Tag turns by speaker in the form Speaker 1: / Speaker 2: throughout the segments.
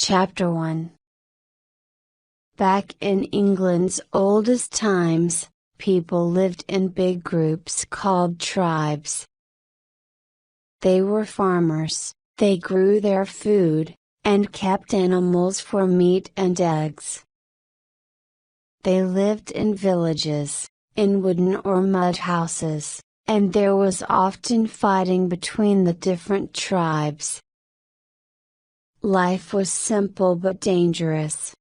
Speaker 1: Chapter 1. Back in England's oldest times, people lived in big groups called tribes. They were farmers, they grew their food, and kept animals for meat and eggs. They lived in villages, in wooden or mud houses, and there was often fighting between the different tribes. Life was simple but dangerous.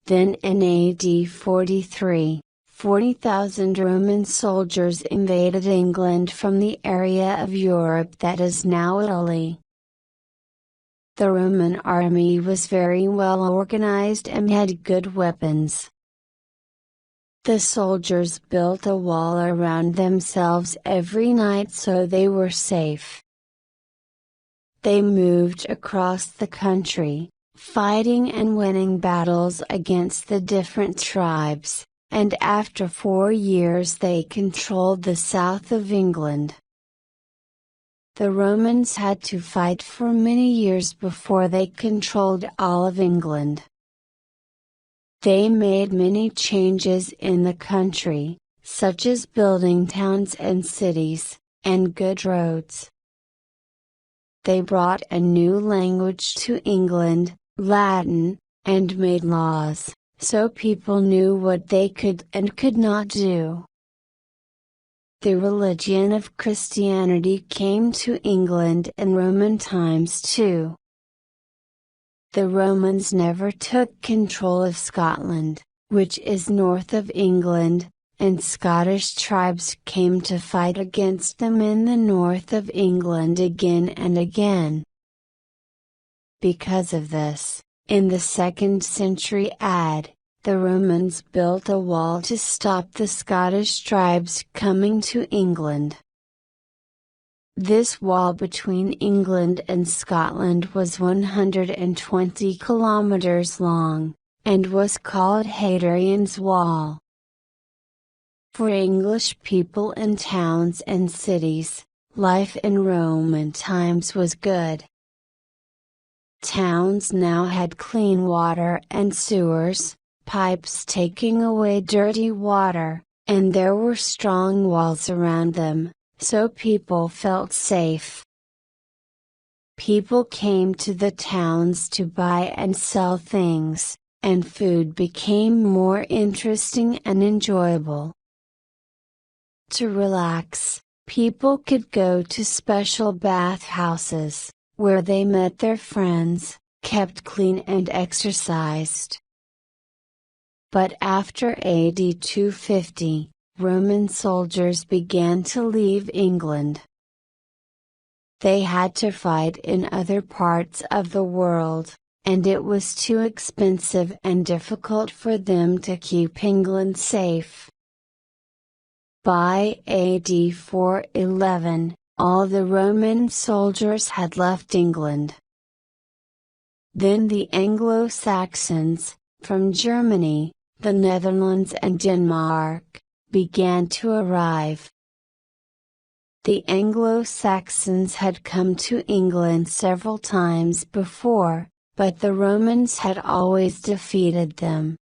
Speaker 1: Then in AD 43, 40,000 Roman soldiers invaded England from the area of Europe that is now Italy. The Roman army was very well organized and had good weapons. The soldiers built a wall around themselves every night so they were safe. They moved across the country, fighting and winning battles against the different tribes, and after 4 years they controlled the south of England. The Romans had to fight for many years before they controlled all of England. They made many changes in the country, such as building towns and cities, and good roads. They brought a new language to England, Latin, and made laws, so people knew what they could and could not do. The religion of Christianity came to England in Roman times too. The Romans never took control of Scotland, which is north of England, and Scottish tribes came to fight against them in the north of England again and again. Because of this, in the 2nd century AD, the Romans built a wall to stop the Scottish tribes coming to England. This wall between England and Scotland was 120 kilometers long, and was called Hadrian's Wall. For English people in towns and cities, life in Roman times was good. Towns now had clean water and sewers, pipes taking away dirty water, and there were strong walls around them, so people felt safe. People came to the towns to buy and sell things, and food became more interesting and enjoyable. To relax, people could go to special bathhouses, where they met their friends, kept clean and exercised. But after AD 250, Roman soldiers began to leave England. They had to fight in other parts of the world, and it was too expensive and difficult for them to keep England safe. By AD 411, all the Roman soldiers had left England. Then the Anglo-Saxons, from Germany, the Netherlands and Denmark, began to arrive. The Anglo-Saxons had come to England several times before, but the Romans had always defeated them.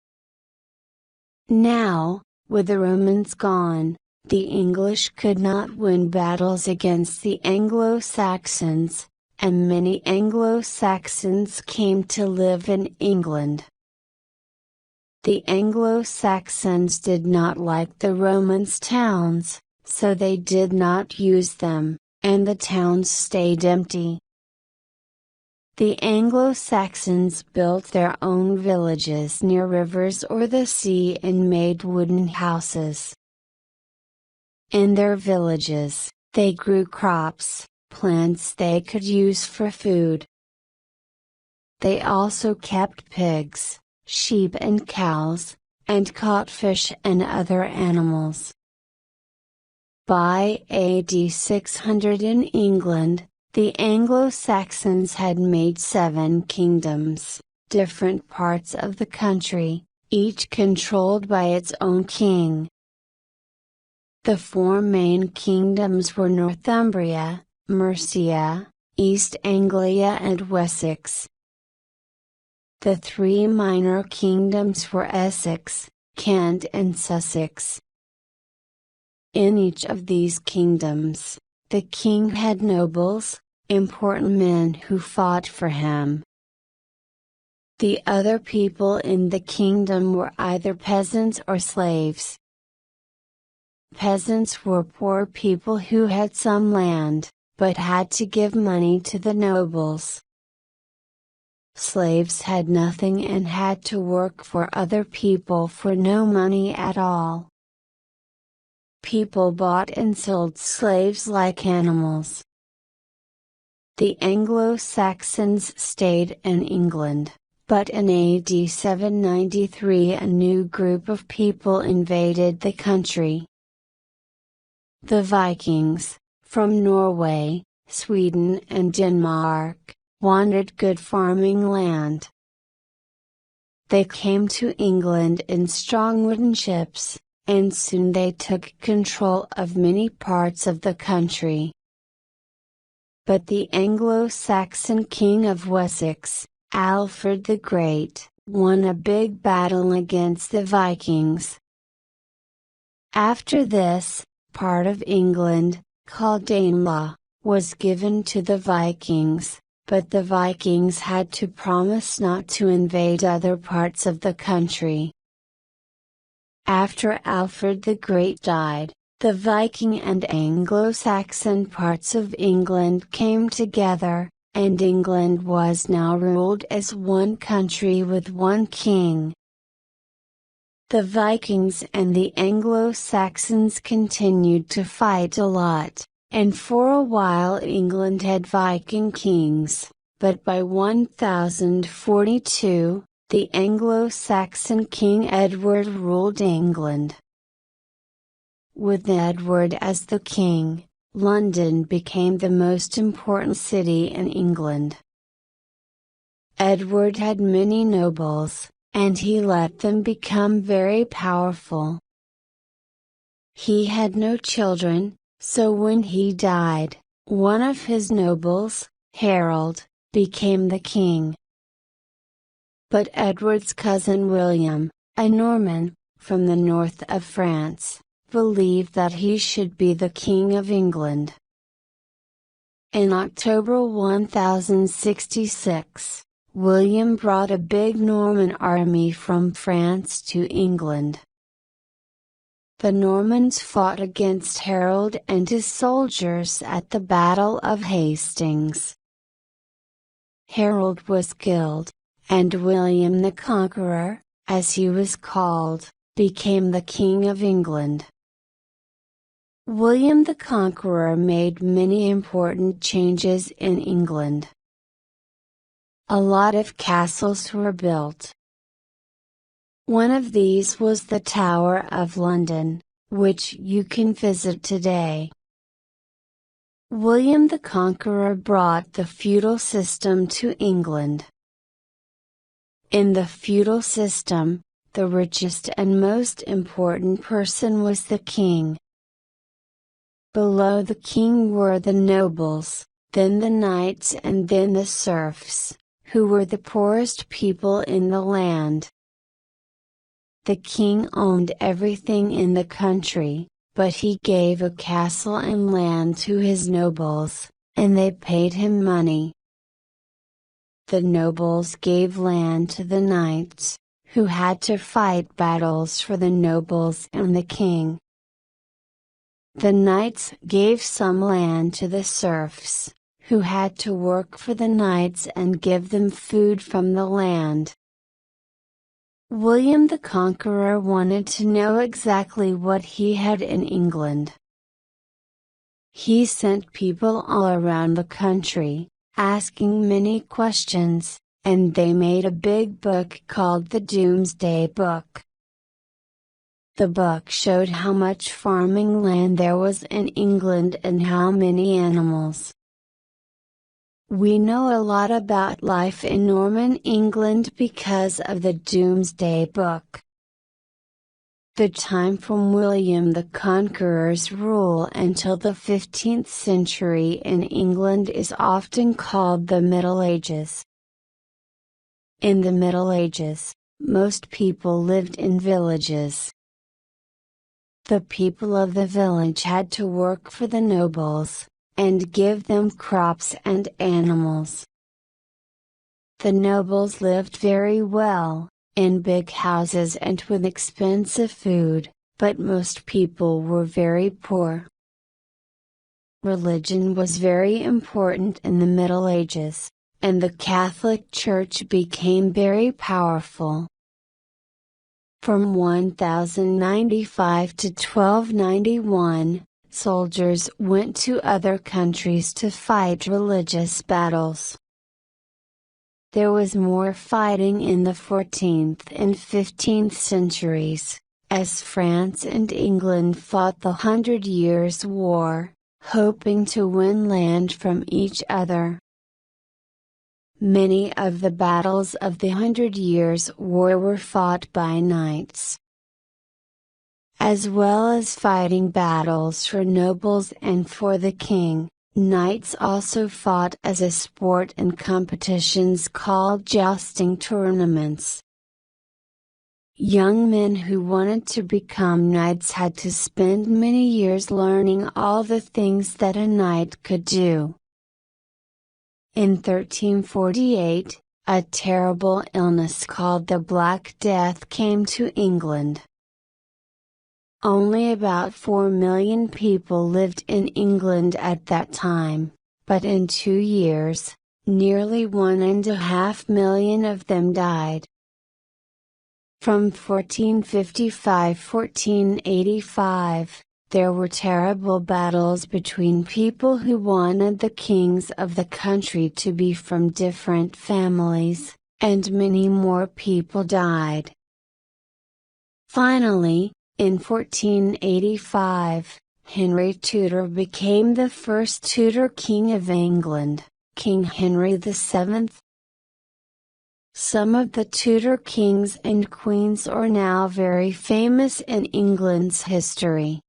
Speaker 1: Now, with the Romans gone, the English could not win battles against the Anglo-Saxons, and many Anglo-Saxons came to live in England. The Anglo-Saxons did not like the Romans' towns, so they did not use them, and the towns stayed empty. The Anglo-Saxons built their own villages near rivers or the sea and made wooden houses. In their villages, they grew crops, plants they could use for food. They also kept pigs, sheep and cows, and caught fish and other animals. By AD 600 in England, the Anglo-Saxons had made 7 kingdoms, different parts of the country, each controlled by its own king. The 4 main kingdoms were Northumbria, Mercia, East Anglia and Wessex. The three minor kingdoms were Essex, Kent and Sussex. In each of these kingdoms, the king had nobles, important men who fought for him. The other people in the kingdom were either peasants or slaves. Peasants were poor people who had some land, but had to give money to the nobles. Slaves had nothing and had to work for other people for no money at all. People bought and sold slaves like animals. The Anglo-Saxons stayed in England, but in AD 793 a new group of people invaded the country. The Vikings, from Norway, Sweden and Denmark, wanted good farming land. They came to England in strong wooden ships, and soon they took control of many parts of the country. But the Anglo-Saxon king of Wessex, Alfred the Great, won a big battle against the Vikings. After this, part of England, called Danelaw, was given to the Vikings, but the Vikings had to promise not to invade other parts of the country. After Alfred the Great died, the Viking and Anglo-Saxon parts of England came together, and England was now ruled as one country with one king. The Vikings and the Anglo-Saxons continued to fight a lot, and for a while England had Viking kings, but by 1042, the Anglo-Saxon King Edward ruled England. With Edward as the king, London became the most important city in England. Edward had many nobles, and he let them become very powerful. He had no children, so when he died, one of his nobles, Harold, became the king. But Edward's cousin William, a Norman, from the north of France, believed that he should be the king of England. In October 1066, William brought a big Norman army from France to England. The Normans fought against Harold and his soldiers at the Battle of Hastings. Harold was killed, and William the Conqueror, as he was called, became the King of England. William the Conqueror made many important changes in England. A lot of castles were built. One of these was the Tower of London, which you can visit today. William the Conqueror brought the feudal system to England. In the feudal system, the richest and most important person was the king. Below the king were the nobles, then the knights and then the serfs, who were the poorest people in the land. The king owned everything in the country, but he gave a castle and land to his nobles, and they paid him money. The nobles gave land to the knights, who had to fight battles for the nobles and the king. The knights gave some land to the serfs, who had to work for the knights and give them food from the land. William the Conqueror wanted to know exactly what he had in England. He sent people all around the country, asking many questions, and they made a big book called the Domesday Book. The book showed how much farming land there was in England and how many animals. We know a lot about life in Norman England because of the Domesday Book. The time from William the Conqueror's rule until the 15th century in England is often called the Middle Ages. In the Middle Ages, most people lived in villages. The people of the village had to work for the nobles, and give them crops and animals. The nobles lived very well, in big houses and with expensive food, but most people were very poor. Religion was very important in the Middle Ages, and the Catholic Church became very powerful. From 1095 to 1291, soldiers went to other countries to fight religious battles. There was more fighting in the 14th and 15th centuries, as France and England fought the 100 Years' War, hoping to win land from each other. Many of the battles of the 100 Years' War were fought by knights. As well as fighting battles for nobles and for the king, knights also fought as a sport in competitions called jousting tournaments. Young men who wanted to become knights had to spend many years learning all the things that a knight could do. In 1348, a terrible illness called the Black Death came to England. Only about 4 million people lived in England at that time, but in 2 years, nearly 1.5 million of them died. From 1455–1485, there were terrible battles between people who wanted the kings of the country to be from different families, and many more people died. Finally, in 1485, Henry Tudor became the first Tudor king of England, King Henry VII. Some of the Tudor kings and queens are now very famous in England's history.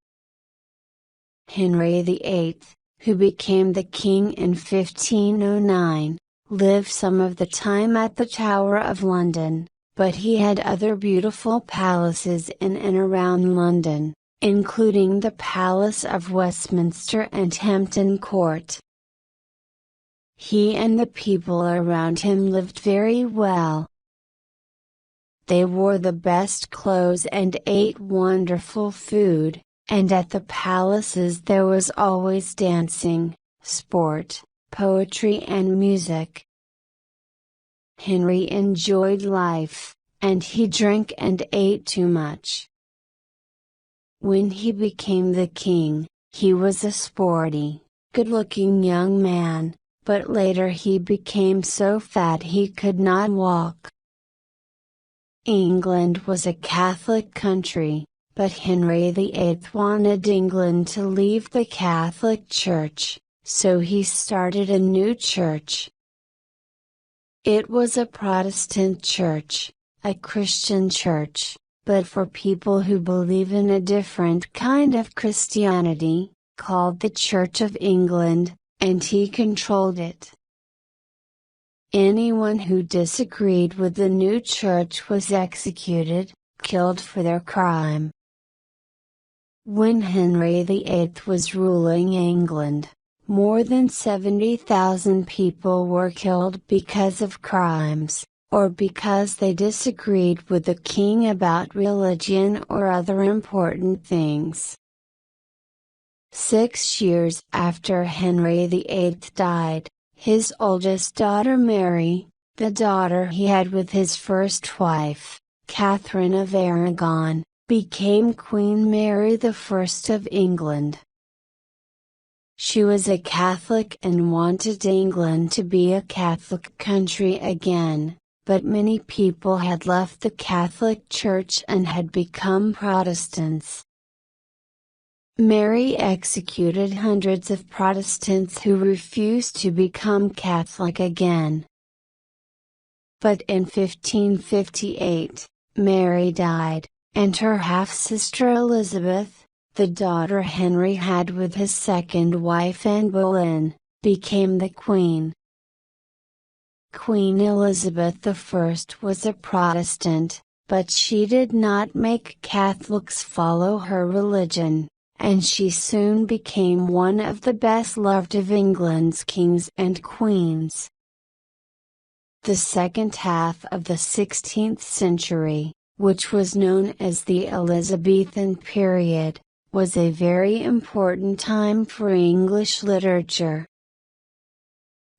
Speaker 1: Henry VIII, who became the king in 1509, lived some of the time at the Tower of London, but he had other beautiful palaces in and around London, including the Palace of Westminster and Hampton Court. He and the people around him lived very well. They wore the best clothes and ate wonderful food, and at the palaces there was always dancing, sport, poetry and music. Henry enjoyed life, and he drank and ate too much. When he became the king, he was a sporty, good-looking young man, but later he became so fat he could not walk. England was a Catholic country, but Henry VIII wanted England to leave the Catholic Church, so he started a new church. It was a Protestant church, a Christian church, but for people who believe in a different kind of Christianity, called the Church of England, and he controlled it. Anyone who disagreed with the new church was executed, killed for their crime. When Henry VIII was ruling England, more than 70,000 people were killed because of crimes, or because they disagreed with the king about religion or other important things. 6 years after Henry VIII died, his oldest daughter Mary, the daughter he had with his first wife, Catherine of Aragon, became Queen Mary I of England. She was a Catholic and wanted England to be a Catholic country again, but many people had left the Catholic Church and had become Protestants. Mary executed hundreds of Protestants who refused to become Catholic again. But in 1558, Mary died, and her half-sister Elizabeth, the daughter Henry had with his second wife Anne Boleyn, became the queen. Queen Elizabeth I was a Protestant, but she did not make Catholics follow her religion, and she soon became one of the best loved of England's kings and queens. The second half of the 16th century, which was known as the Elizabethan period, was a very important time for English literature.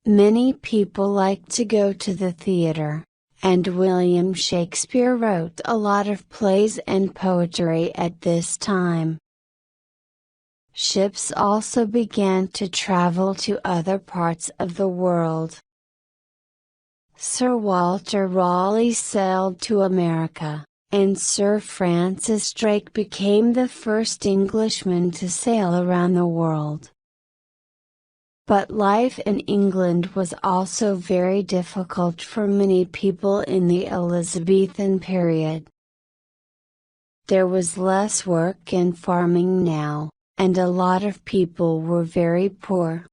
Speaker 1: Many people liked to go to the theater, and William Shakespeare wrote a lot of plays and poetry at this time. Ships also began to travel to other parts of the world. Sir Walter Raleigh sailed to America, and Sir Francis Drake became the first Englishman to sail around the world. But life in England was also very difficult for many people in the Elizabethan period. There was less work in farming now, and a lot of people were very poor.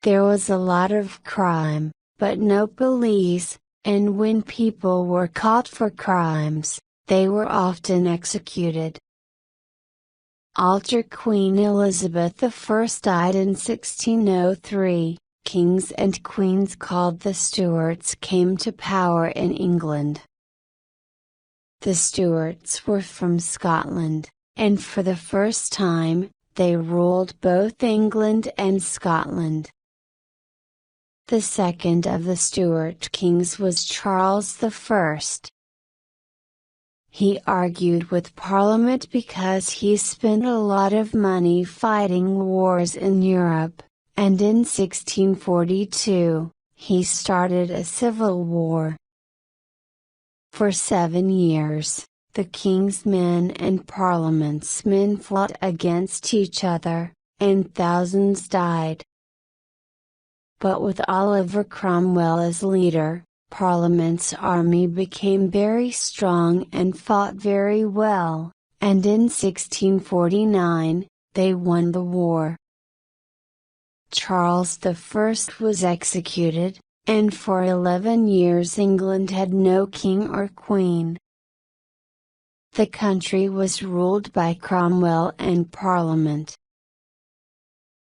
Speaker 1: There was a lot of crime, but no police, and when people were caught for crimes, they were often executed. After Queen Elizabeth I died in 1603, kings and queens called the Stuarts came to power in England. The Stuarts were from Scotland, and for the first time, they ruled both England and Scotland. The second of the Stuart kings was Charles I. He argued with Parliament because he spent a lot of money fighting wars in Europe, and in 1642, he started a civil war. For 7 years, the king's men and Parliament's men fought against each other, and thousands died. But with Oliver Cromwell as leader, Parliament's army became very strong and fought very well, and in 1649, they won the war. Charles I was executed, and for 11 years England had no king or queen. The country was ruled by Cromwell and Parliament.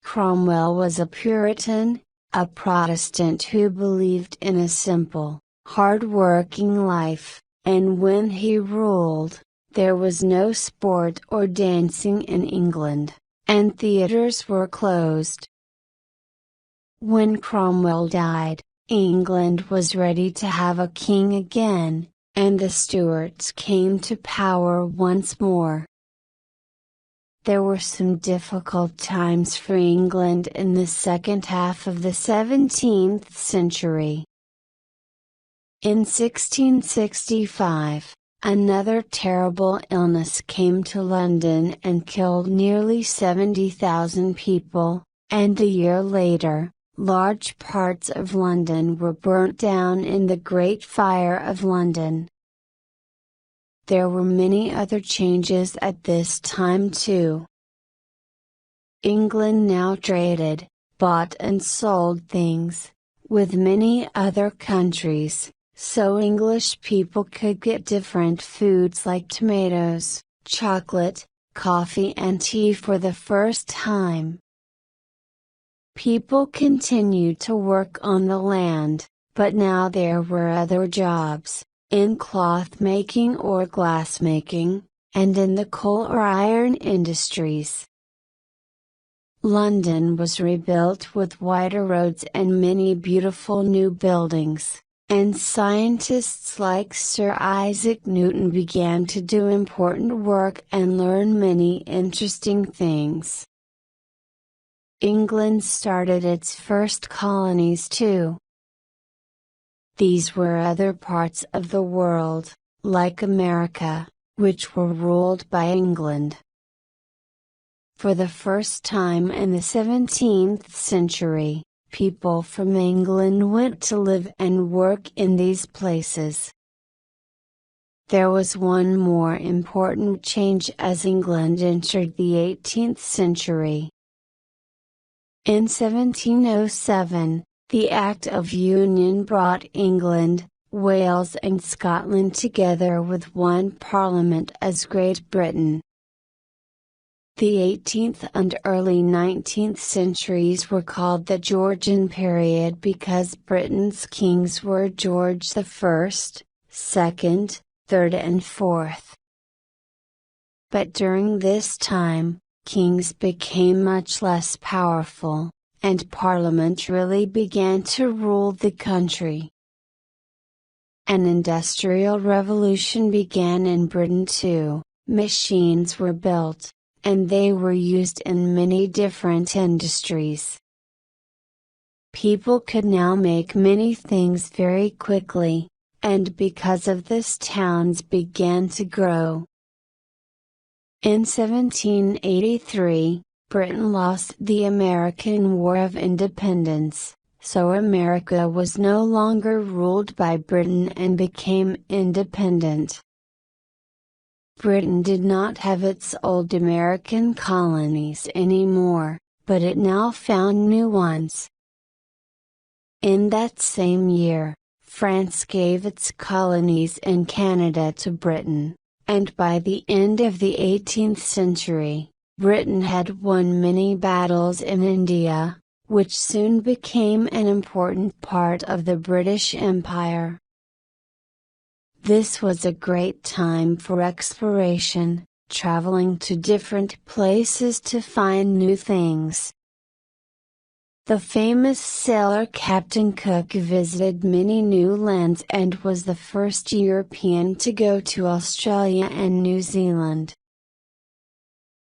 Speaker 1: Cromwell was a Puritan, a Protestant who believed in a simple, hard-working life, and when he ruled, there was no sport or dancing in England, and theatres were closed. When Cromwell died, England was ready to have a king again, and the Stuarts came to power once more. There were some difficult times for England in the second half of the 17th century. In 1665, another terrible illness came to London and killed nearly 70,000 people, and a year later, large parts of London were burnt down in the Great Fire of London. There were many other changes at this time too. England now traded, bought and sold things, with many other countries, so English people could get different foods like tomatoes, chocolate, coffee and tea for the first time. People continued to work on the land, but now there were other jobs, in cloth making or glass making, and in the coal or iron industries. London was rebuilt with wider roads and many beautiful new buildings, and scientists like Sir Isaac Newton began to do important work and learn many interesting things. England started its first colonies too. These were other parts of the world, like America, which were ruled by England. For the first time in the 17th century, people from England went to live and work in these places. There was one more important change as England entered the 18th century. In 1707, The Act of Union brought England, Wales and Scotland together with one parliament as Great Britain. The 18th and early 19th centuries were called the Georgian period because Britain's kings were George I, II, III and IV. But during this time, kings became much less powerful, and Parliament really began to rule the country. An industrial revolution began in Britain too. Machines were built, and they were used in many different industries. People could now make many things very quickly, and because of this towns began to grow. In 1783, Britain lost the American War of Independence, so America was no longer ruled by Britain and became independent. Britain did not have its old American colonies anymore, but it now found new ones. In that same year, France gave its colonies in Canada to Britain, and by the end of the 18th century, Britain had won many battles in India, which soon became an important part of the British Empire. This was a great time for exploration, traveling to different places to find new things. The famous sailor Captain Cook visited many new lands and was the first European to go to Australia and New Zealand.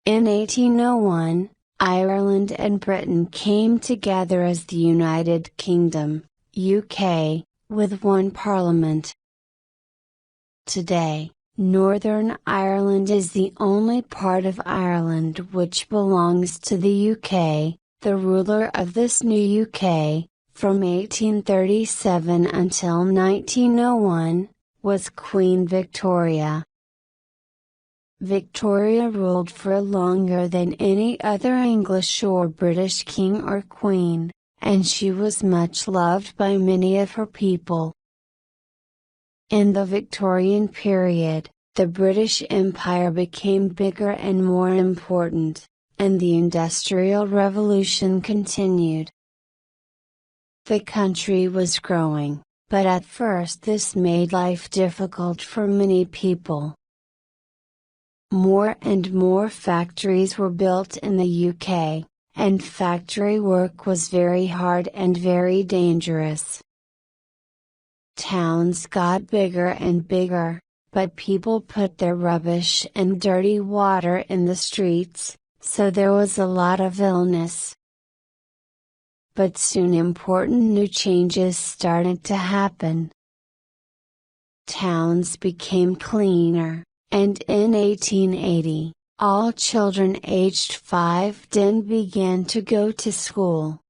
Speaker 1: In 1801, Ireland and Britain came together as the United Kingdom, UK, with one parliament. Today, Northern Ireland is the only part of Ireland which belongs to the UK. The ruler of this new UK, from 1837 until 1901, was Queen Victoria. Victoria ruled for longer than any other English or British king or queen, and she was much loved by many of her people. In the Victorian period, the British Empire became bigger and more important, and the Industrial Revolution continued. The country was growing, but at first this made life difficult for many people. More and more factories were built in the UK, and factory work was very hard and very dangerous. Towns got bigger and bigger, but people put their rubbish and dirty water in the streets, so there was a lot of illness. But soon important new changes started to happen. Towns became cleaner, and in 1880, all children aged 5 then began to go to school.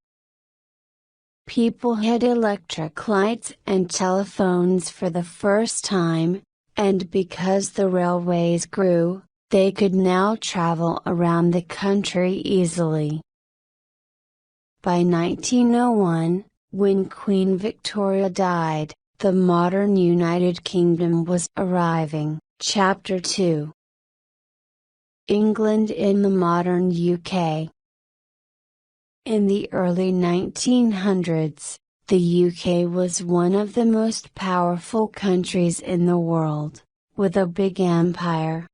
Speaker 1: People had electric lights and telephones for the first time, and because the railways grew, they could now travel around the country easily. By 1901, when Queen Victoria died, the modern United Kingdom was arriving. Chapter 2. England in the modern UK. In the early 1900s, the UK was one of the most powerful countries in the world, with a big empire.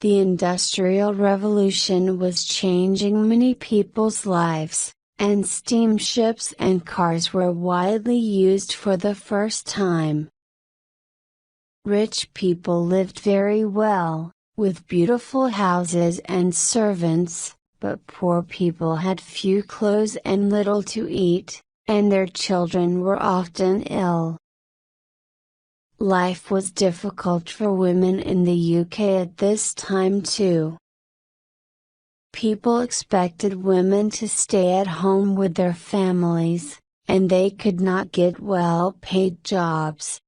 Speaker 1: The Industrial Revolution was changing many people's lives, and steamships and cars were widely used for the first time. Rich people lived very well, with beautiful houses and servants, but poor people had few clothes and little to eat, and their children were often ill. Life was difficult for women in the UK at this time too. People expected women to stay at home with their families, and they could not get well-paid jobs.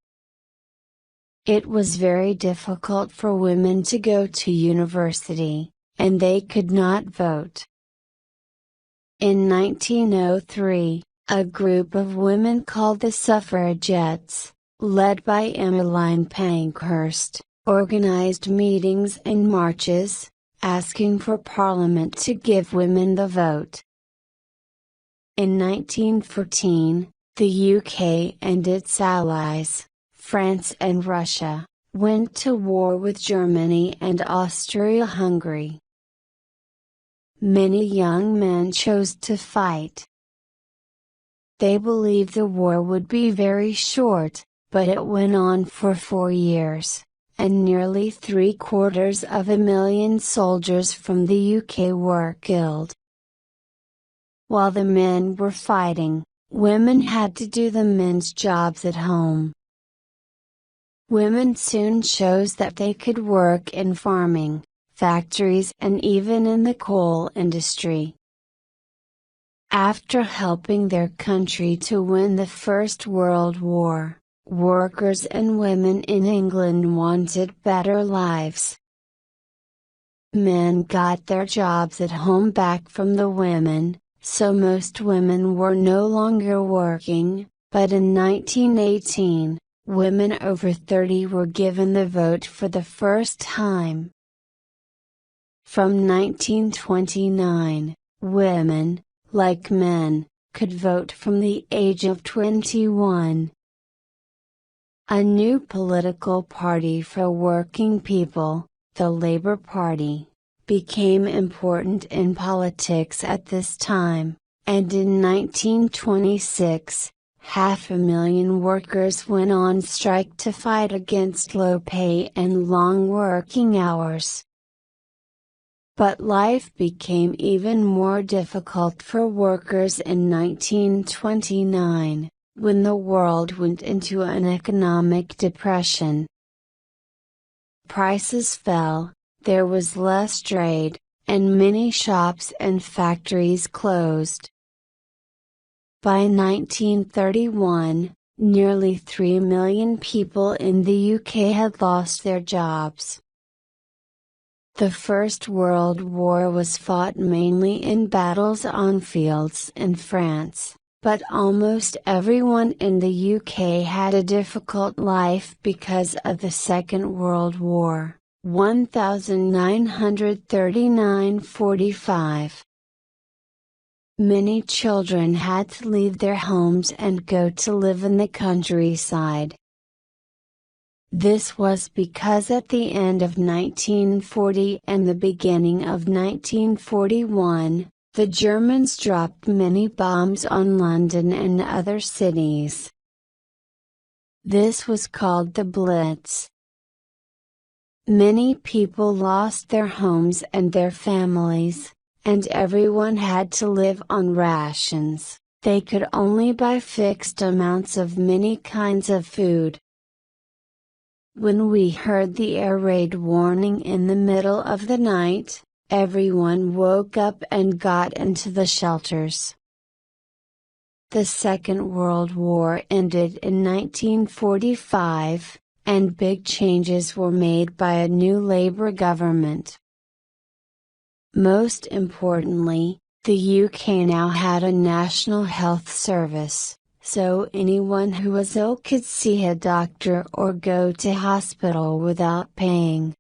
Speaker 1: It was very difficult for women to go to university, and they could not vote. In 1903, A group of women called the Suffragettes, led by Emmeline Pankhurst, organized meetings and marches, asking for Parliament to give women the vote. In 1914, the UK and its allies, France and Russia, went to war with Germany and Austria-Hungary. Many young men chose to fight. They believed the war would be very short, but it went on for 4 years, and nearly 750,000 soldiers from the UK were killed. While the men were fighting, women had to do the men's jobs at home. Women soon shows that they could work in farming, factories and even in the coal industry. After helping their country to win the First World War, workers and women in England wanted better lives. Men got their jobs at home back from the women, so most women were no longer working, but in 1918, women over 30 were given the vote for the first time. From 1929, women, like men, could vote from the age of 21. A new political party for working people, the Labour Party, became important in politics at this time, and in 1926, 500,000 workers went on strike to fight against low pay and long working hours. But life became even more difficult for workers in 1929, when the world went into an economic depression. Prices fell, there was less trade, and many shops and factories closed. By 1931, nearly 3 million people in the UK had lost their jobs. The First World War was fought mainly in battles on fields in France, but almost everyone in the UK had a difficult life because of the Second World War, 1939–45. Many children had to leave their homes and go to live in the countryside. This was because at the end of 1940 and the beginning of 1941, the Germans dropped many bombs on London and other cities. This was called the Blitz. Many people lost their homes and their families, and everyone had to live on rations. They could only buy fixed amounts of many kinds of food. When we heard the air raid warning in the middle of the night, everyone woke up and got into the shelters. The Second World War ended in 1945, and big changes were made by a new Labour government. Most importantly, the UK now had a national health service, so anyone who was ill could see a doctor or go to hospital without paying.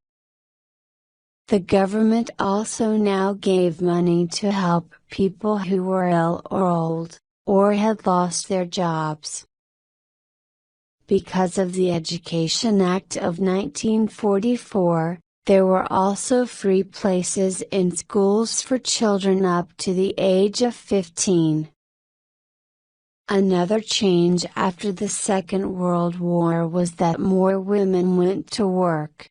Speaker 1: The government also now gave money to help people who were ill or old, or had lost their jobs. Because of the Education Act of 1944, there were also free places in schools for children up to the age of 15. Another change after the Second World War was that more women went to work.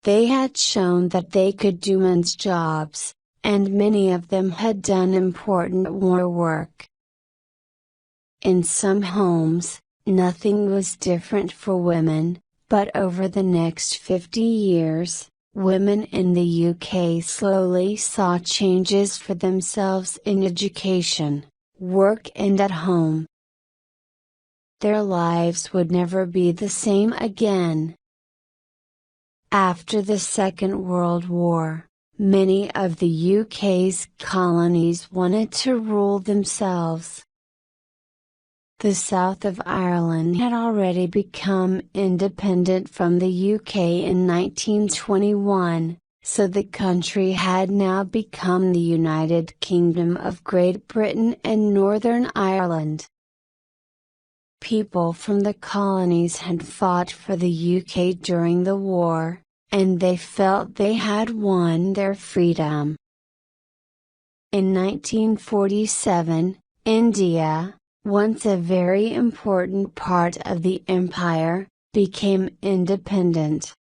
Speaker 1: They had shown that they could do men's jobs, and many of them had done important war work. In some homes, nothing was different for women, but over the next 50 years, women in the UK slowly saw changes for themselves in education, work and at home. Their lives would never be the same again. After the Second World War, many of the UK's colonies wanted to rule themselves. The south of Ireland had already become independent from the UK in 1921, so the country had now become the United Kingdom of Great Britain and Northern Ireland. People from the colonies had fought for the UK during the war, and they felt they had won their freedom. In 1947, India, once a very important part of the empire, became independent.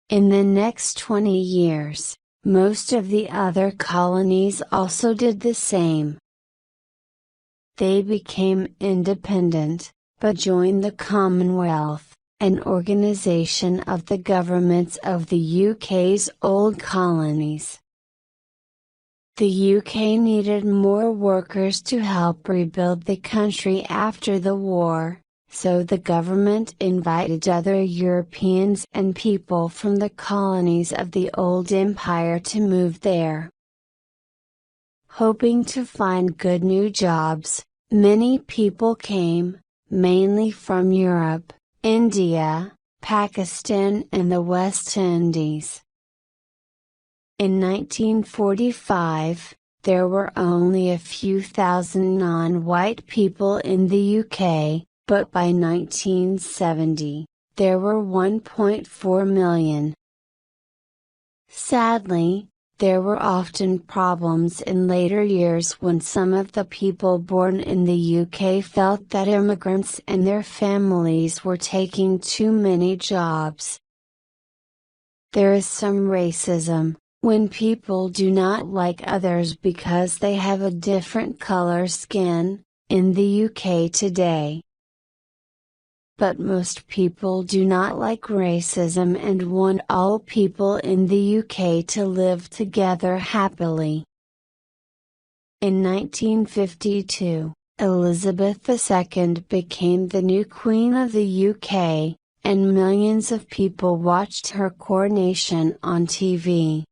Speaker 1: In the next 20 years, most of the other colonies also did the same. They became independent, but joined the Commonwealth, an organization of the governments of the UK's old colonies. The UK needed more workers to help rebuild the country after the war, so the government invited other Europeans and people from the colonies of the old empire to move there. Hoping to find good new jobs, many people came, mainly from Europe, India, Pakistan and the West Indies. In 1945, there were only a few thousand non-white people in the UK, but by 1970, there were 1.4 million. Sadly, there were often problems in later years when some of the people born in the UK felt that immigrants and their families were taking too many jobs. There is some racism, when people do not like others because they have a different color skin, in the UK today. But most people do not like racism and want all people in the UK to live together happily. In 1952, Elizabeth II became the new Queen of the UK, and millions of people watched her coronation on TV.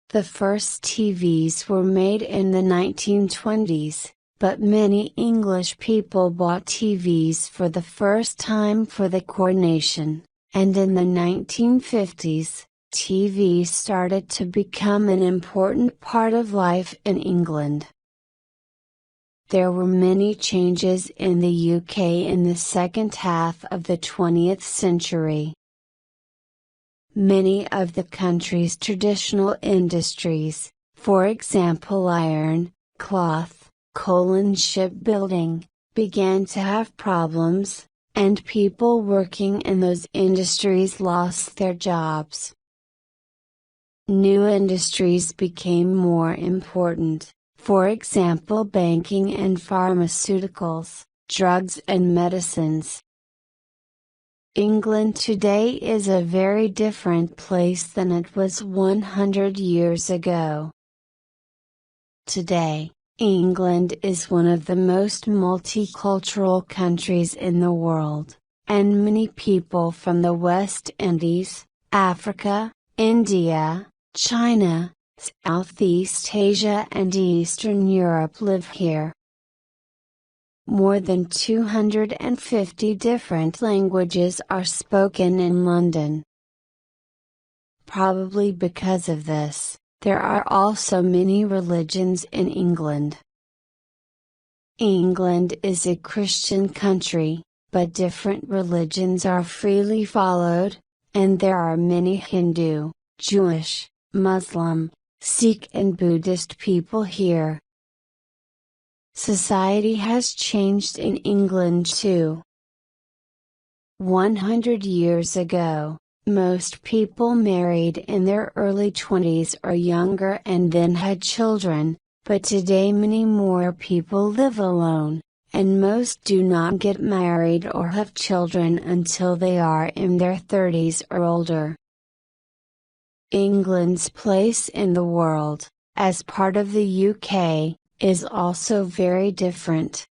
Speaker 1: The first TVs were made in the 1920s, but many English people bought TVs for the first time for the coronation, and in the 1950s, TV started to become an important part of life in England. There were many changes in the UK in the second half of the 20th century. Many of the country's traditional industries, for example iron, cloth, coal and shipbuilding, began to have problems, and people working in those industries lost their jobs. New industries became more important, for example banking and pharmaceuticals, drugs and medicines. England today is a very different place than it was 100 years ago. Today, England is one of the most multicultural countries in the world, and many people from the West Indies, Africa, India, China, Southeast Asia and Eastern Europe live here. More than 250 different languages are spoken in London. Probably because of this, there are also many religions in England. England is a Christian country, but different religions are freely followed, and there are many Hindu, Jewish, Muslim, Sikh and Buddhist people here. Society has changed in England too. 100 years ago, most people married in their early 20s or younger and then had children, but today many more people live alone, and most do not get married or have children until they are in their 30s or older. England's place in the world, as part of the UK, is also very different.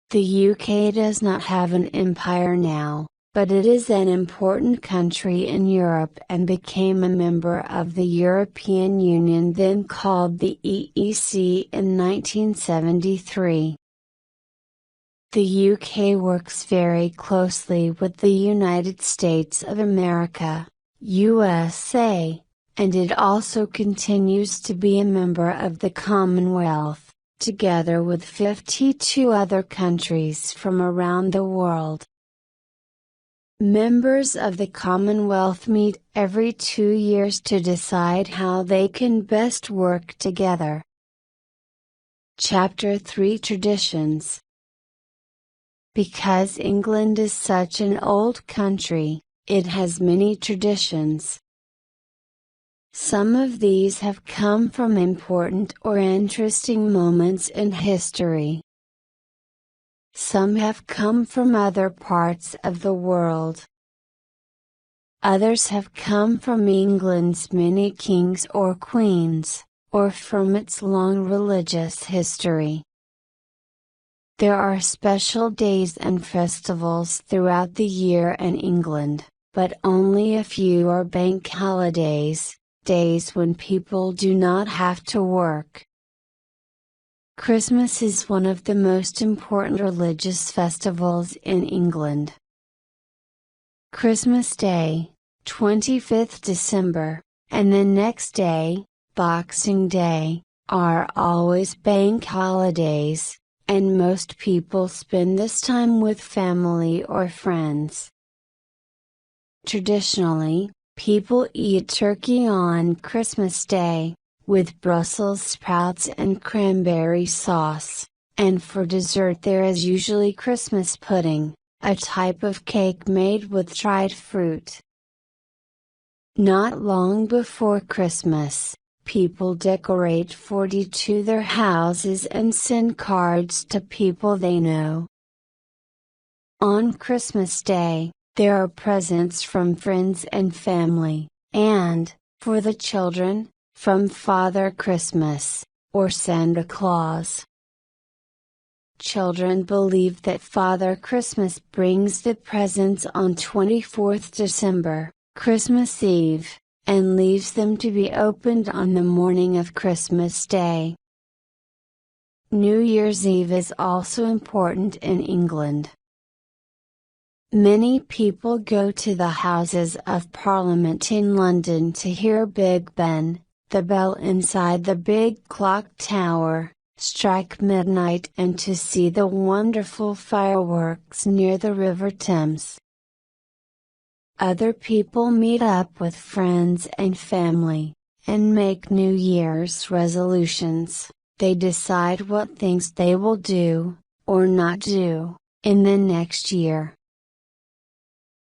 Speaker 1: The UK does not have an empire now, but it is an important country in Europe and became a member of the European Union, then called the EEC, in 1973. The UK works very closely with the United States of America, USA, and it also continues to be a member of the Commonwealth, together with 52 other countries from around the world. Members of the Commonwealth meet every 2 years to decide how they can best work together. Chapter 3: Traditions. Because England is such an old country, it has many traditions. Some of these have come from important or interesting moments in history. Some have come from other parts of the world. Others have come from England's many kings or queens, or from its long religious history. There are special days and festivals throughout the year in England, but only a few are bank holidays, days when people do not have to work. Christmas is one of the most important religious festivals in England. Christmas Day, 25th December, and the next day, Boxing Day, are always bank holidays, and most people spend this time with family or friends. Traditionally, people eat turkey on Christmas Day, with Brussels sprouts and cranberry sauce, and for dessert there is usually Christmas pudding, a type of cake made with dried fruit. Not long before Christmas, people decorate 42 their houses and send cards to people they know. On Christmas Day, there are presents from friends and family, and, for the children, from Father Christmas, or Santa Claus. Children believe that Father Christmas brings the presents on 24th December, Christmas Eve, and leaves them to be opened on the morning of Christmas Day. New Year's Eve is also important in England. Many people go to the Houses of Parliament in London to hear Big Ben, the bell inside the big clock tower, strike midnight, and to see the wonderful fireworks near the River Thames. Other people meet up with friends and family, and make New Year's resolutions. They decide what things they will do, or not do, in the next year.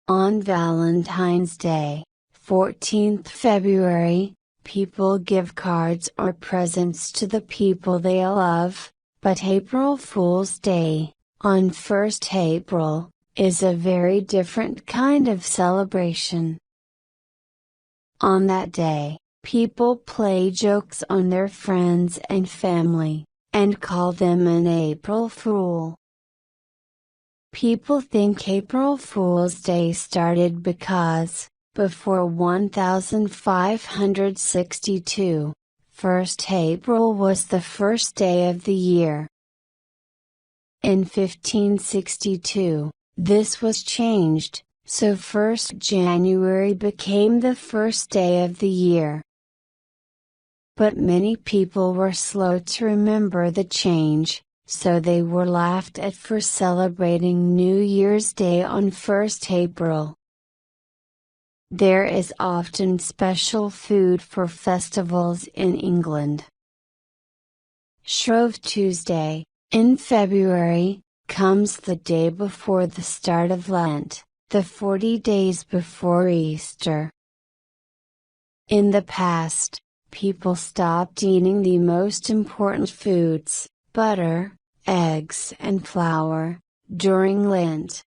Speaker 1: On Valentine's Day, 14th February, people give cards or presents to the people they love, but April Fool's Day, on 1st April, is a very different kind of celebration. On that day, people play jokes on their friends and family, and call them an April Fool. People think April Fool's Day started because, before 1562, 1st April was the first day of the year. In 1562, this was changed, so 1st January became the first day of the year. But many people were slow to remember the change, so they were laughed at for celebrating New Year's Day on 1st April. There is often special food for festivals in England. Shrove Tuesday, in February, comes the day before the start of Lent, the 40 days before Easter. In the past, people stopped eating the most important foods, butter, eggs and flour, during Lent.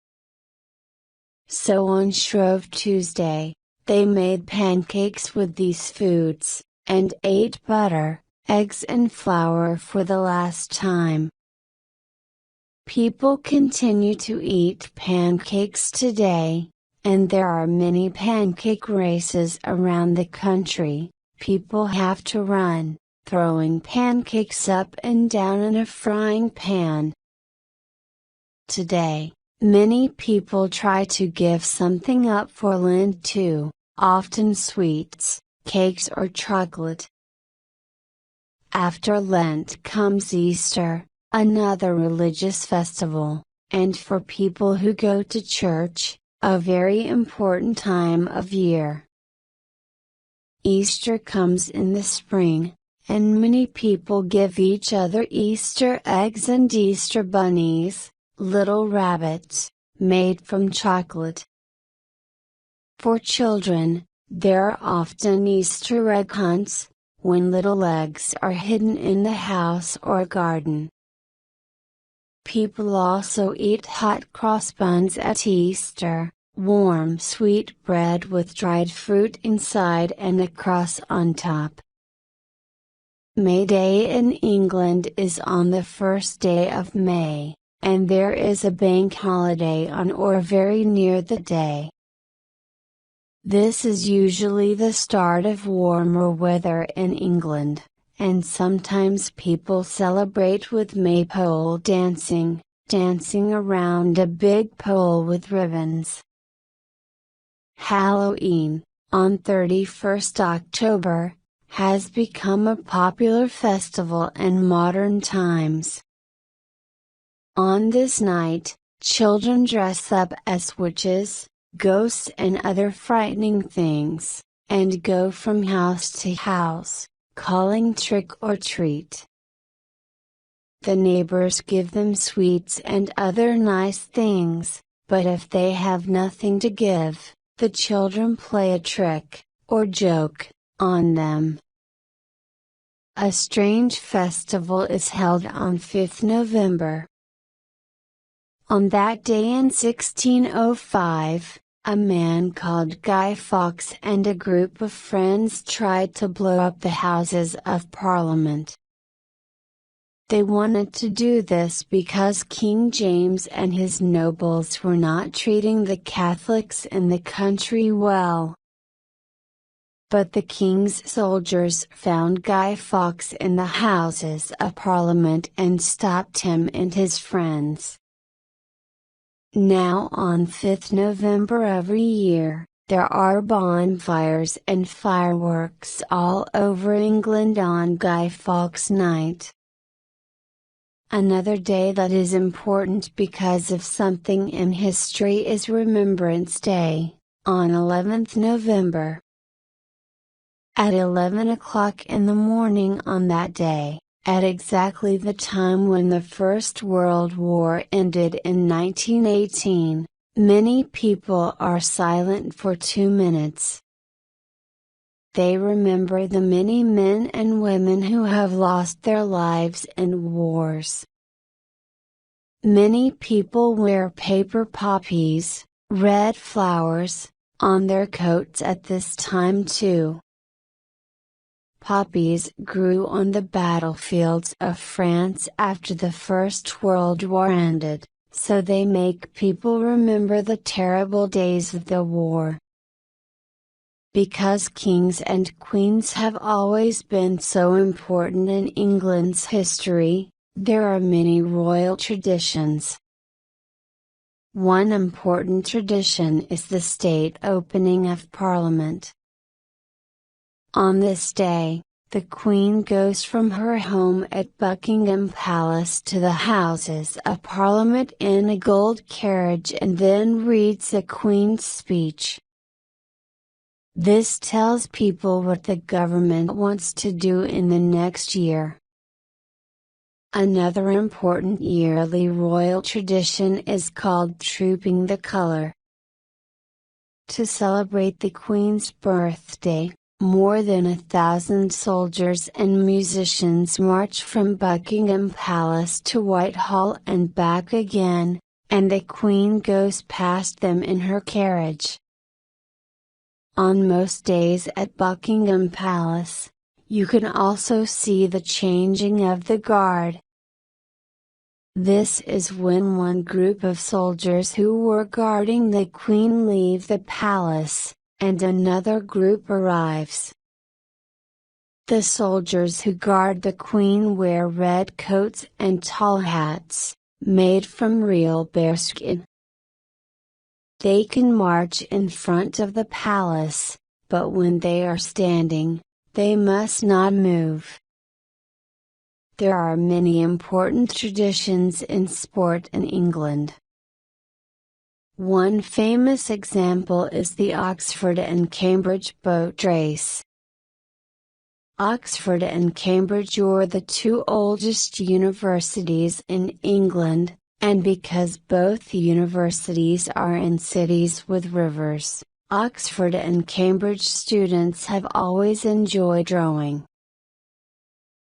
Speaker 1: So on Shrove Tuesday, they made pancakes with these foods, and ate butter, eggs and flour for the last time. People continue to eat pancakes today, and there are many pancake races around the country. People have to run, throwing pancakes up and down in a frying pan. Today, many people try to give something up for Lent too, often sweets, cakes or chocolate. After Lent comes Easter, another religious festival, and for people who go to church, a very important time of year. Easter comes in the spring, and many people give each other Easter eggs and Easter bunnies, little rabbits, made from chocolate. For children, there are often Easter egg hunts, when little eggs are hidden in the house or garden. People also eat hot cross buns at Easter, warm sweet bread with dried fruit inside and a cross on top. May Day in England is on the first day of May, and there is a bank holiday on or very near the day. This is usually the start of warmer weather in England, and sometimes people celebrate with maypole dancing, dancing around a big pole with ribbons. Halloween, on 31st October, has become a popular festival in modern times. On this night, children dress up as witches, ghosts and other frightening things, and go from house to house, calling trick or treat. The neighbors give them sweets and other nice things, but if they have nothing to give, the children play a trick, or joke, on them. A strange festival is held on 5th November. On that day in 1605, a man called Guy Fawkes and a group of friends tried to blow up the Houses of Parliament. They wanted to do this because King James and his nobles were not treating the Catholics in the country well. But the king's soldiers found Guy Fawkes in the Houses of Parliament and stopped him and his friends. Now on 5th November every year, there are bonfires and fireworks all over England on Guy Fawkes Night. Another day that is important because of something in history is Remembrance Day, on 11th November. At 11 o'clock in the morning on that day, at exactly the time when the First World War ended in 1918, many people are silent for 2 minutes. They remember the many men and women who have lost their lives in wars. Many people wear paper poppies, red flowers, on their coats at this time too. Poppies grew on the battlefields of France after the First World War ended, so they make people remember the terrible days of the war. Because kings and queens have always been so important in England's history, there are many royal traditions. One important tradition is the state opening of Parliament. On this day, the Queen goes from her home at Buckingham Palace to the Houses of Parliament in a gold carriage and then reads the Queen's speech. This tells people what the government wants to do in the next year. Another important yearly royal tradition is called Trooping the Colour. To celebrate the Queen's birthday, more than 1,000 soldiers and musicians march from Buckingham Palace to Whitehall and back again, and the Queen goes past them in her carriage. On most days at Buckingham Palace, you can also see the changing of the guard. This is when one group of soldiers who were guarding the Queen leave the palace, and another group arrives. The soldiers who guard the Queen wear red coats and tall hats, made from real bearskin. They can march in front of the palace, but when they are standing, they must not move. There are many important traditions in sport in England. One famous example is the Oxford and Cambridge boat race. Oxford and Cambridge are the two oldest universities in England, and because both universities are in cities with rivers, Oxford and Cambridge students have always enjoyed rowing.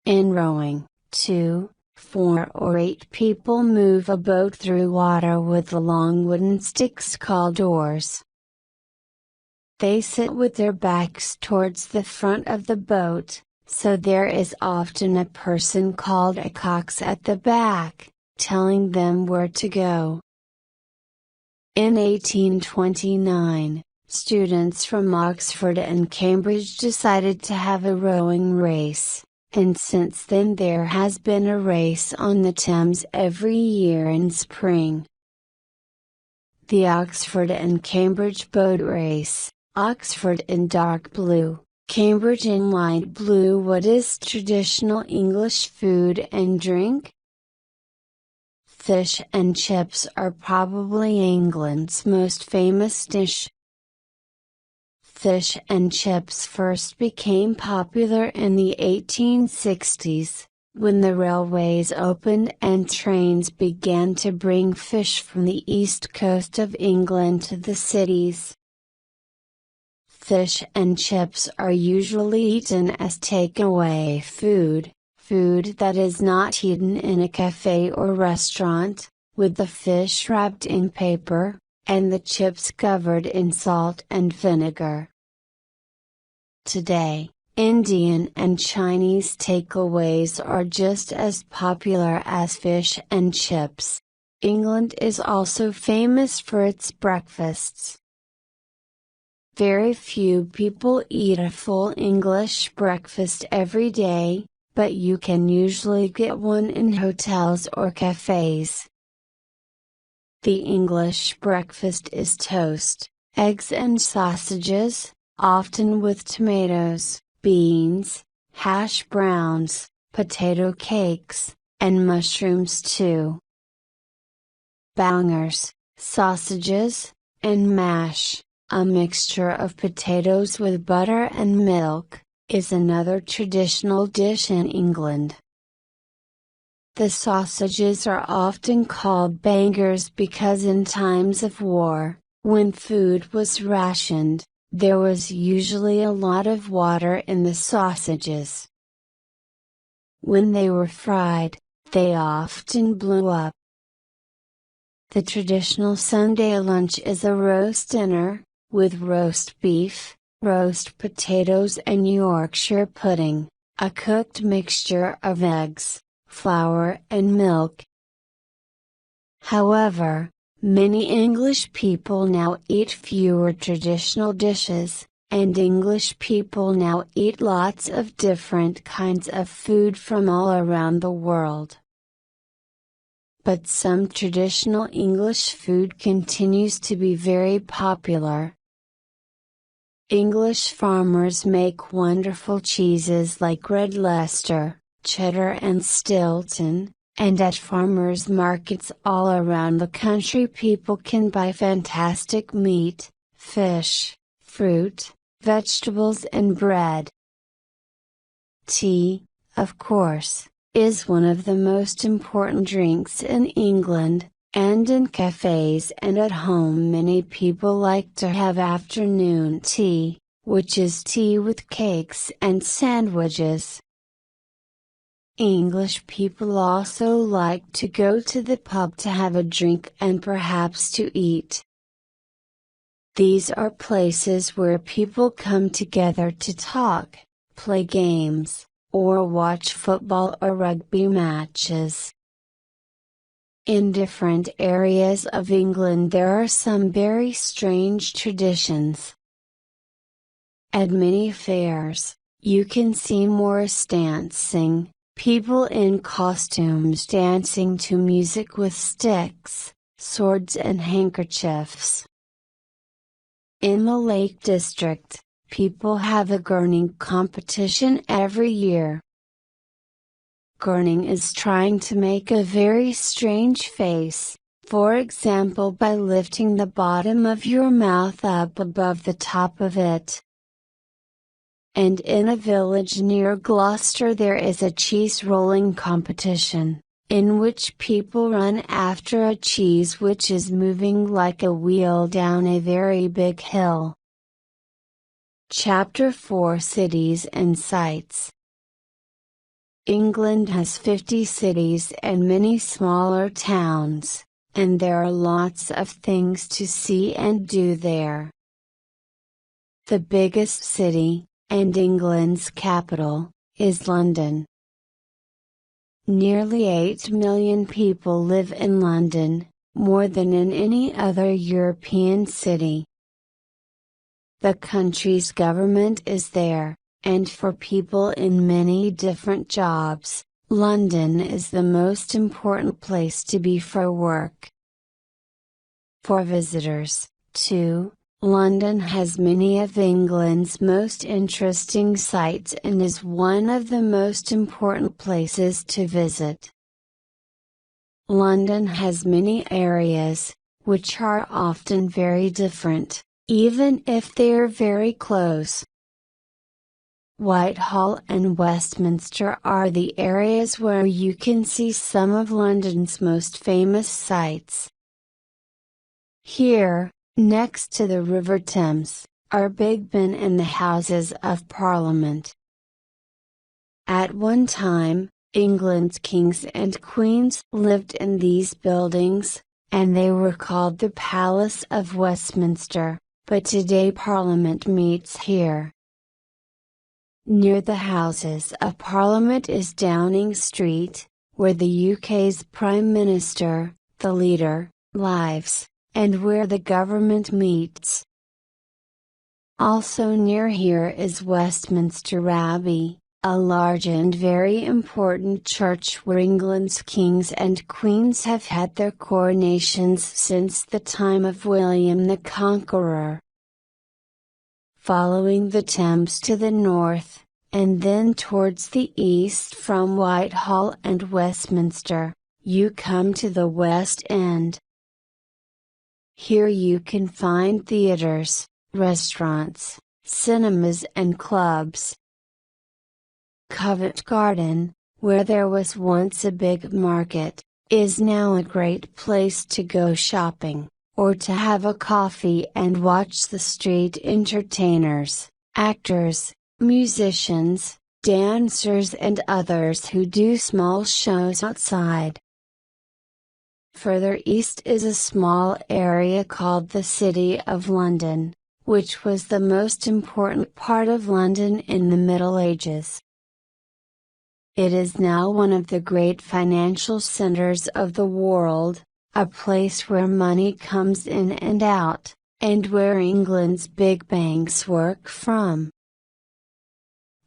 Speaker 1: In rowing, 2, 4 or 8 people move a boat through water with the long wooden sticks called oars. They sit with their backs towards the front of the boat, so there is often a person called a cox at the back, telling them where to go. In 1829, students from Oxford and Cambridge decided to have a rowing race, and since then there has been a race on the Thames every year in spring. The Oxford and Cambridge boat race, Oxford in dark blue, Cambridge in light blue. What is traditional English food and drink? Fish and chips are probably England's most famous dish. Fish and chips first became popular in the 1860s, when the railways opened and trains began to bring fish from the east coast of England to the cities. Fish and chips are usually eaten as takeaway food, food that is not eaten in a cafe or restaurant, with the fish wrapped in paper, and the chips covered in salt and vinegar. Today, Indian and Chinese takeaways are just as popular as fish and chips. England is also famous for its breakfasts. Very few people eat a full English breakfast every day, but you can usually get one in hotels or cafes. The English breakfast is toast, eggs and sausages, often with tomatoes, beans, hash browns, potato cakes, and mushrooms too. Bangers, sausages, and mash, a mixture of potatoes with butter and milk, is another traditional dish in England. The sausages are often called bangers because in times of war, when food was rationed, there was usually a lot of water in the sausages. When they were fried, they often blew up. The traditional Sunday lunch is a roast dinner, with roast beef, roast potatoes and Yorkshire pudding, a cooked mixture of eggs, flour and milk. However, many English people now eat fewer traditional dishes, and English people now eat lots of different kinds of food from all around the world. But some traditional English food continues to be very popular. English farmers make wonderful cheeses like Red Leicester, Cheddar and Stilton, and at farmers' markets all around the country people can buy fantastic meat, fish, fruit, vegetables and bread. Tea, of course, is one of the most important drinks in England, and in cafes and at home many people like to have afternoon tea, which is tea with cakes and sandwiches. English people also like to go to the pub to have a drink and perhaps to eat. These are places where people come together to talk, play games, or watch football or rugby matches. In different areas of England there are some very strange traditions. At many fairs, you can see Morris dancing, people in costumes dancing to music with sticks, swords and handkerchiefs. In the Lake District, people have a gurning competition every year. Gurning is trying to make a very strange face, for example by lifting the bottom of your mouth up above the top of it. And in a village near Gloucester there is a cheese rolling competition, in which people run after a cheese which is moving like a wheel down a very big hill. Chapter 4 Cities and Sights. England has 50 cities and many smaller towns, and there are lots of things to see and do there. The biggest city, and England's capital, is London. Nearly 8 million people live in London, more than in any other European city. The country's government is there, and for people in many different jobs, London is the most important place to be for work. For visitors, too, London has many of England's most interesting sights and is one of the most important places to visit. London has many areas, which are often very different, even if they are very close. Whitehall and Westminster are the areas where you can see some of London's most famous sights. Here, next to the River Thames, are Big Ben and the Houses of Parliament. At one time, England's kings and queens lived in these buildings, and they were called the Palace of Westminster, but today Parliament meets here. Near the Houses of Parliament is Downing Street, where the UK's Prime Minister, the leader, lives, and where the government meets. Also near here is Westminster Abbey, a large and very important church where England's kings and queens have had their coronations since the time of William the Conqueror. Following the Thames to the north, and then towards the east from Whitehall and Westminster, you come to the West End. Here you can find theatres, restaurants, cinemas and clubs. Covent Garden, where there was once a big market, is now a great place to go shopping, or to have a coffee and watch the street entertainers, actors, musicians, dancers and others who do small shows outside. Further east is a small area called the City of London, which was the most important part of London in the Middle Ages. It is now one of the great financial centers of the world, a place where money comes in and out, and where England's big banks work from.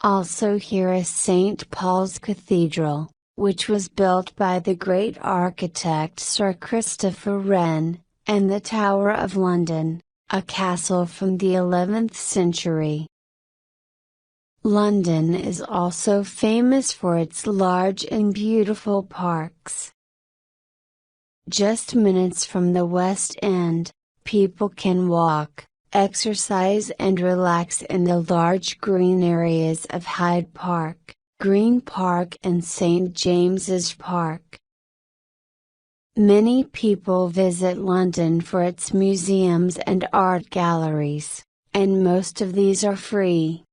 Speaker 1: Also here is St. Paul's Cathedral, which was built by the great architect Sir Christopher Wren, and the Tower of London, a castle from the 11th century. London is also famous for its large and beautiful parks. Just minutes from the West End, people can walk, exercise and relax in the large green areas of Hyde Park, Green Park and St. James's Park. Many people visit London for its museums and art galleries, and most of these are free.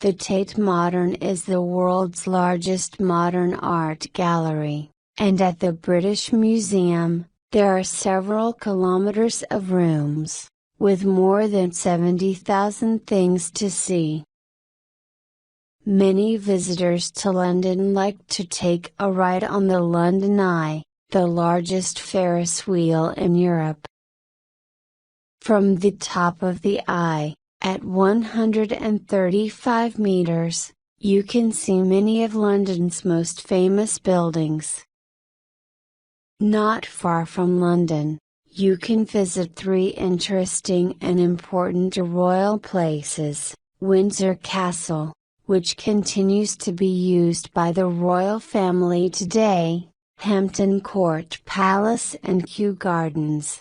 Speaker 1: The Tate Modern is the world's largest modern art gallery, and at the British Museum, there are several kilometers of rooms, with more than 70,000 things to see. Many visitors to London like to take a ride on the London Eye, the largest Ferris wheel in Europe. From the top of the eye, at 135 meters, you can see many of London's most famous buildings. Not far from London, you can visit three interesting and important royal places: Windsor Castle, which continues to be used by the royal family today, Hampton Court Palace and Kew Gardens.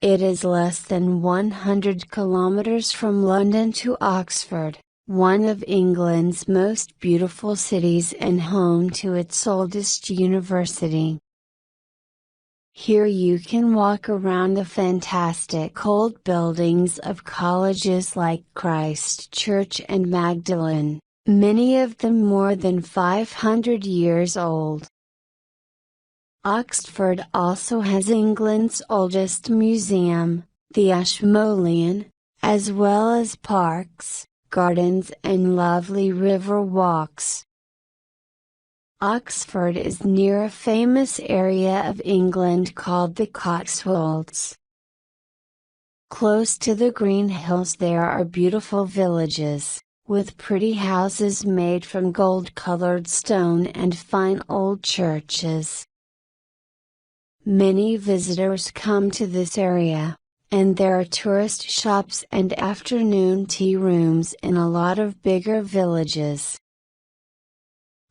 Speaker 1: It is less than 100 kilometers from London to Oxford, one of England's most beautiful cities and home to its oldest university. Here you can walk around the fantastic old buildings of colleges like Christ Church and Magdalen, many of them more than 500 years old. Oxford also has England's oldest museum, the Ashmolean, as well as parks, gardens and lovely river walks. Oxford is near a famous area of England called the Cotswolds. Close to the green hills there are beautiful villages, with pretty houses made from gold-colored stone and fine old churches. Many visitors come to this area, and there are tourist shops and afternoon tea rooms in a lot of bigger villages.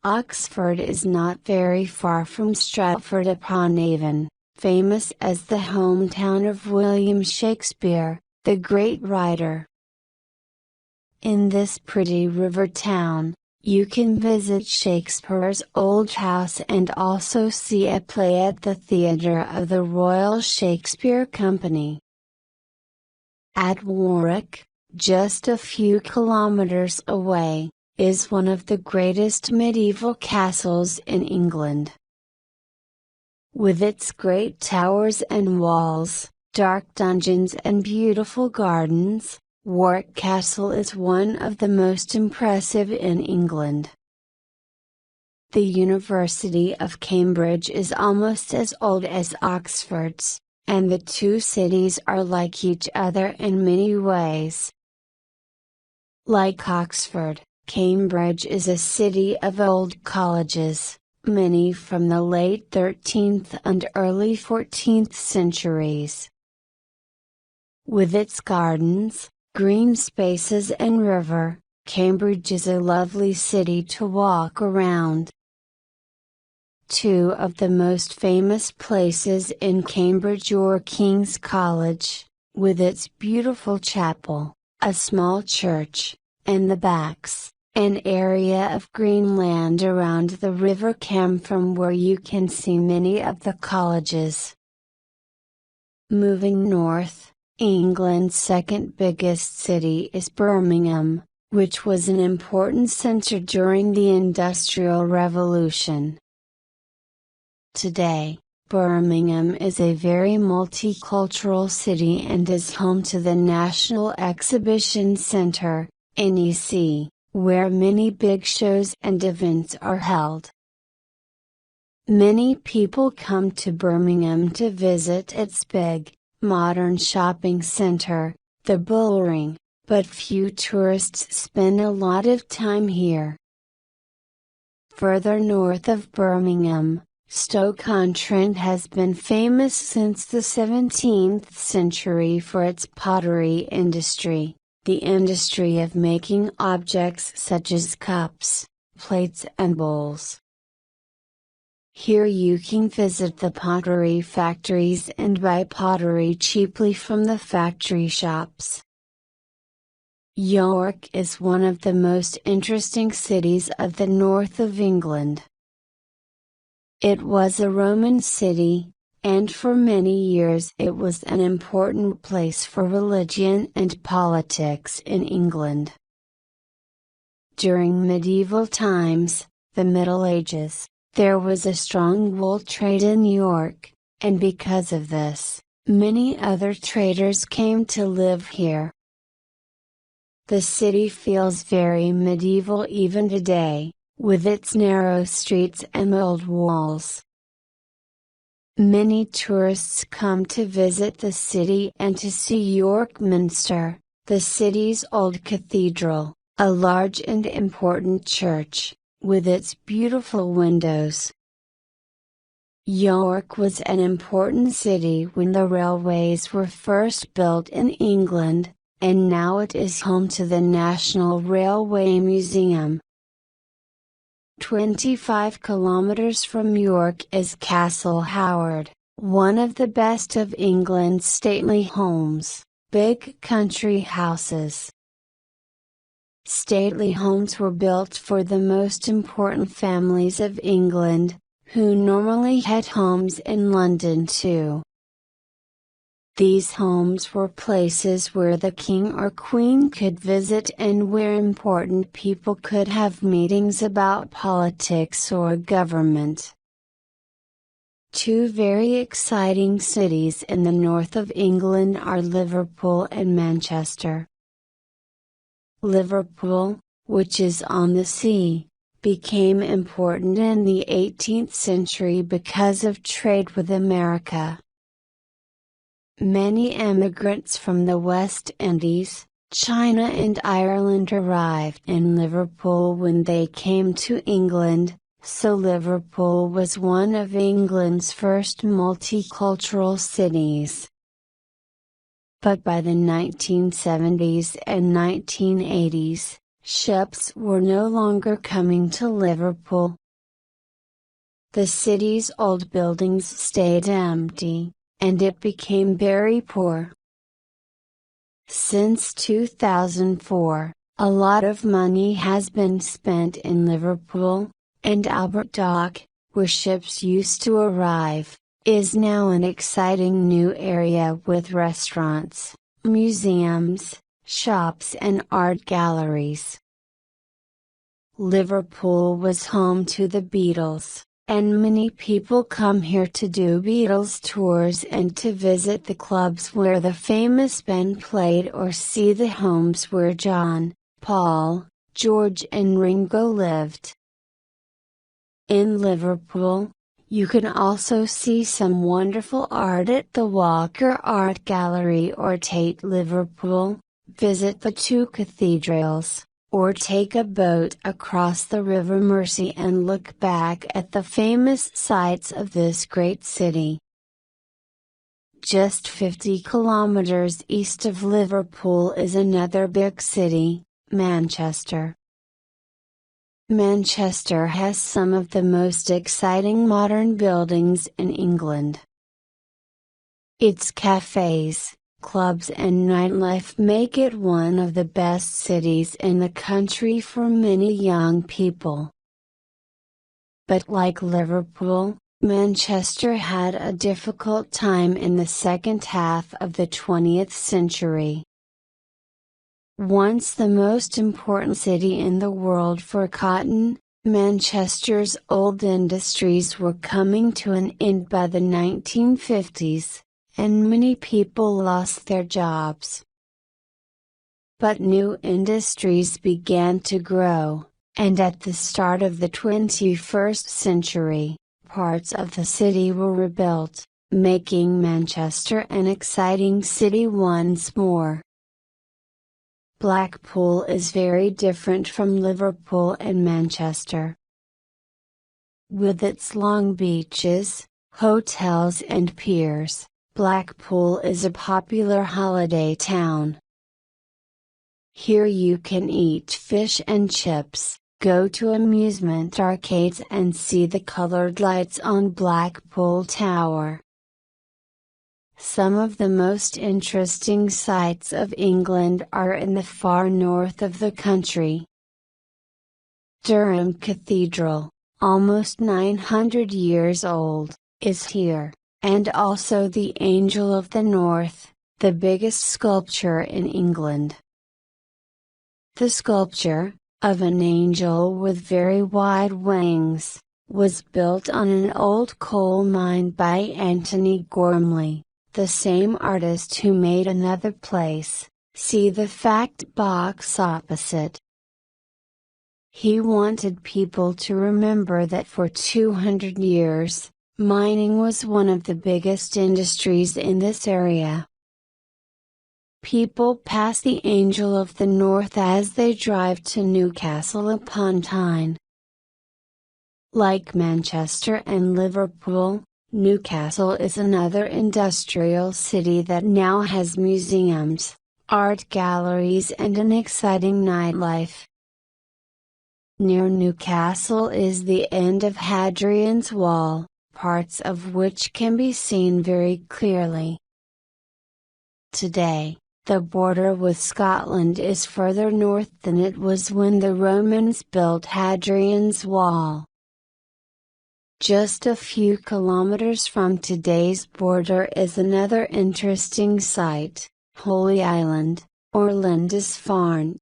Speaker 1: Oxford is not very far from Stratford-upon-Avon, famous as the hometown of William Shakespeare, the great writer. In this pretty river town, you can visit Shakespeare's old house and also see a play at the theatre of the Royal Shakespeare Company. At Warwick, just a few kilometers away, is one of the greatest medieval castles in England. With its great towers and walls, dark dungeons and beautiful gardens, Warwick Castle is one of the most impressive in England. The University of Cambridge is almost as old as Oxford's, and the two cities are like each other in many ways. Like Oxford, Cambridge is a city of old colleges, many from the late 13th and early 14th centuries. With its gardens, green spaces and river, Cambridge is a lovely city to walk around. Two of the most famous places in Cambridge are King's College, with its beautiful chapel, a small church, and the Backs, an area of green land around the River Cam from where you can see many of the colleges. Moving north, England's second biggest city is Birmingham, which was an important center during the Industrial Revolution. Today, Birmingham is a very multicultural city and is home to the National Exhibition Centre, NEC, where many big shows and events are held. Many people come to Birmingham to visit its big, modern shopping center, the Bullring, but few tourists spend a lot of time here. Further north of Birmingham, Stoke-on-Trent has been famous since the 17th century for its pottery industry, the industry of making objects such as cups, plates and bowls. Here you can visit the pottery factories and buy pottery cheaply from the factory shops. York is one of the most interesting cities of the north of England. It was a Roman city, and for many years it was an important place for religion and politics in England. During medieval times, the Middle Ages, there was a strong wool trade in York, and because of this, many other traders came to live here. The city feels very medieval even today, with its narrow streets and old walls. Many tourists come to visit the city and to see York Minster, the city's old cathedral, a large and important church, with its beautiful windows. York was an important city when the railways were first built in England, and now it is home to the National Railway Museum. 25 kilometers from York is Castle Howard, one of the best of England's stately homes, big country houses. Stately homes were built for the most important families of England, who normally had homes in London too. These homes were places where the king or queen could visit and where important people could have meetings about politics or government. Two very exciting cities in the north of England are Liverpool and Manchester. Liverpool, which is on the sea, became important in the 18th century because of trade with America. Many emigrants from the West Indies, China and Ireland arrived in Liverpool when they came to England, so Liverpool was one of England's first multicultural cities. But by the 1970s and 1980s, ships were no longer coming to Liverpool. The city's old buildings stayed empty, and it became very poor. Since 2004, a lot of money has been spent in Liverpool, and Albert Dock, where ships used to arrive, is now an exciting new area with restaurants, museums, shops and art galleries. Liverpool was home to the Beatles, and many people come here to do Beatles tours and to visit the clubs where the famous band played or see the homes where John, Paul, George and Ringo lived. In Liverpool, you can also see some wonderful art at the Walker Art Gallery or Tate Liverpool, visit the two cathedrals, or take a boat across the River Mersey and look back at the famous sights of this great city. Just 50 kilometers east of Liverpool is another big city, Manchester. Manchester has some of the most exciting modern buildings in England. Its cafes, clubs and nightlife make it one of the best cities in the country for many young people. But like Liverpool, Manchester had a difficult time in the second half of the 20th century. Once the most important city in the world for cotton, Manchester's old industries were coming to an end by the 1950s, and many people lost their jobs. But new industries began to grow, and at the start of the 21st century, parts of the city were rebuilt, making Manchester an exciting city once more. Blackpool is very different from Liverpool and Manchester. With its long beaches, hotels and piers, Blackpool is a popular holiday town. Here you can eat fish and chips, go to amusement arcades and see the colored lights on Blackpool Tower. Some of the most interesting sights of England are in the far north of the country. Durham Cathedral, almost 900 years old, is here, and also the Angel of the North, the biggest sculpture in England. The sculpture, of an angel with very wide wings, was built on an old coal mine by Anthony Gormley, the same artist who made Another Place, see the fact box opposite. He wanted people to remember that for 200 years, Mining was one of the biggest industries in this area. People pass the Angel of the North as they drive to Newcastle upon Tyne. Like Manchester and Liverpool, Newcastle is another industrial city that now has museums, art galleries and an exciting nightlife. Near Newcastle is the end of Hadrian's Wall, parts of which can be seen very clearly. Today, the border with Scotland is further north than it was when the Romans built Hadrian's Wall. Just a few kilometers from today's border is another interesting site, Holy Island, or Lindisfarne.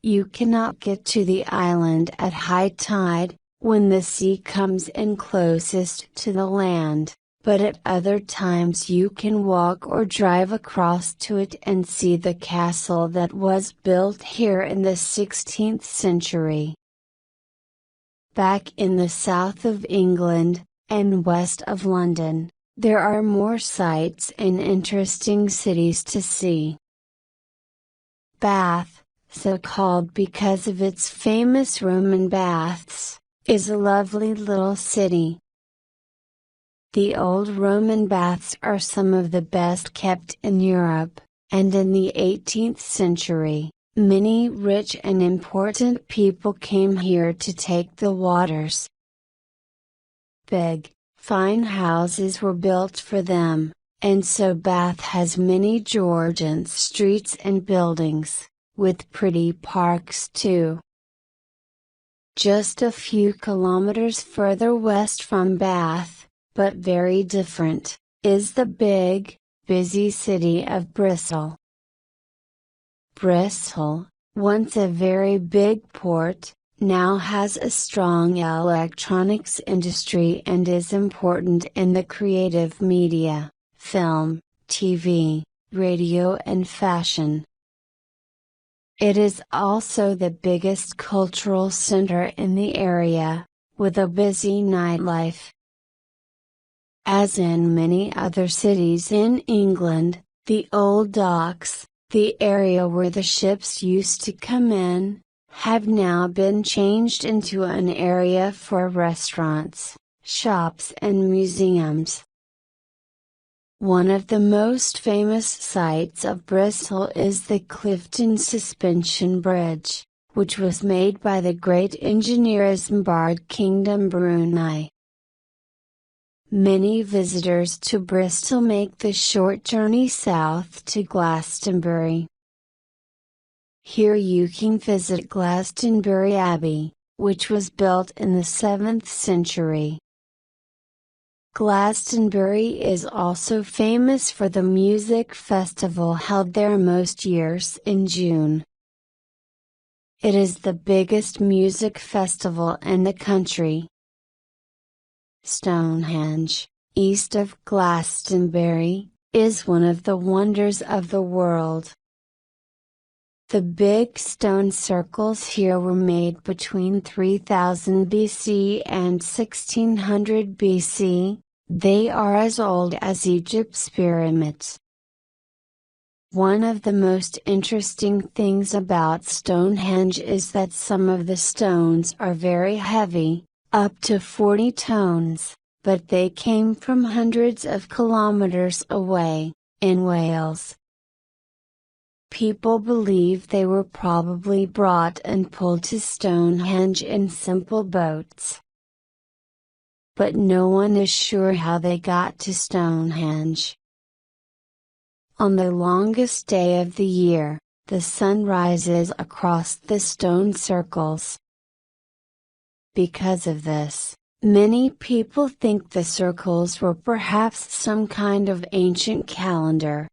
Speaker 1: You cannot get to the island at high tide, when the sea comes in closest to the land, but at other times you can walk or drive across to it and see the castle that was built here in the 16th century. Back in the south of England, and west of London, there are more sights and interesting cities to see. Bath, so called because of its famous Roman baths, is a lovely little city. The old Roman baths are some of the best kept in Europe, and in the 18th century, many rich and important people came here to take the waters. Big, fine houses were built for them, and so Bath has many Georgian streets and buildings, with pretty parks too. Just a few kilometers further west from Bath, but very different, is the big, busy city of Bristol. Bristol, once a very big port, now has a strong electronics industry and is important in the creative media, film, TV, radio and fashion. It is also the biggest cultural center in the area, with a busy nightlife. As in many other cities in England, the old docks, the area where the ships used to come in, have now been changed into an area for restaurants, shops and museums. One of the most famous sights of Bristol is the Clifton Suspension Bridge, which was made by the great engineer Isambard Kingdom Brunei. Many visitors to Bristol make the short journey south to Glastonbury. Here you can visit Glastonbury Abbey, which was built in the 7th century. Glastonbury is also famous for the music festival held there most years in June. It is the biggest music festival in the country. Stonehenge, east of Glastonbury, is one of the wonders of the world. The big stone circles here were made between 3000 BC and 1600 BC, they are as old as Egypt's pyramids. One of the most interesting things about Stonehenge is that some of the stones are very heavy, up to 40 tons, but they came from hundreds of kilometers away, in Wales. People believe they were probably brought and pulled to Stonehenge in simple boats. But no one is sure how they got to Stonehenge. On the longest day of the year, the sun rises across the stone circles. Because of this, many people think the circles were perhaps some kind of ancient calendar.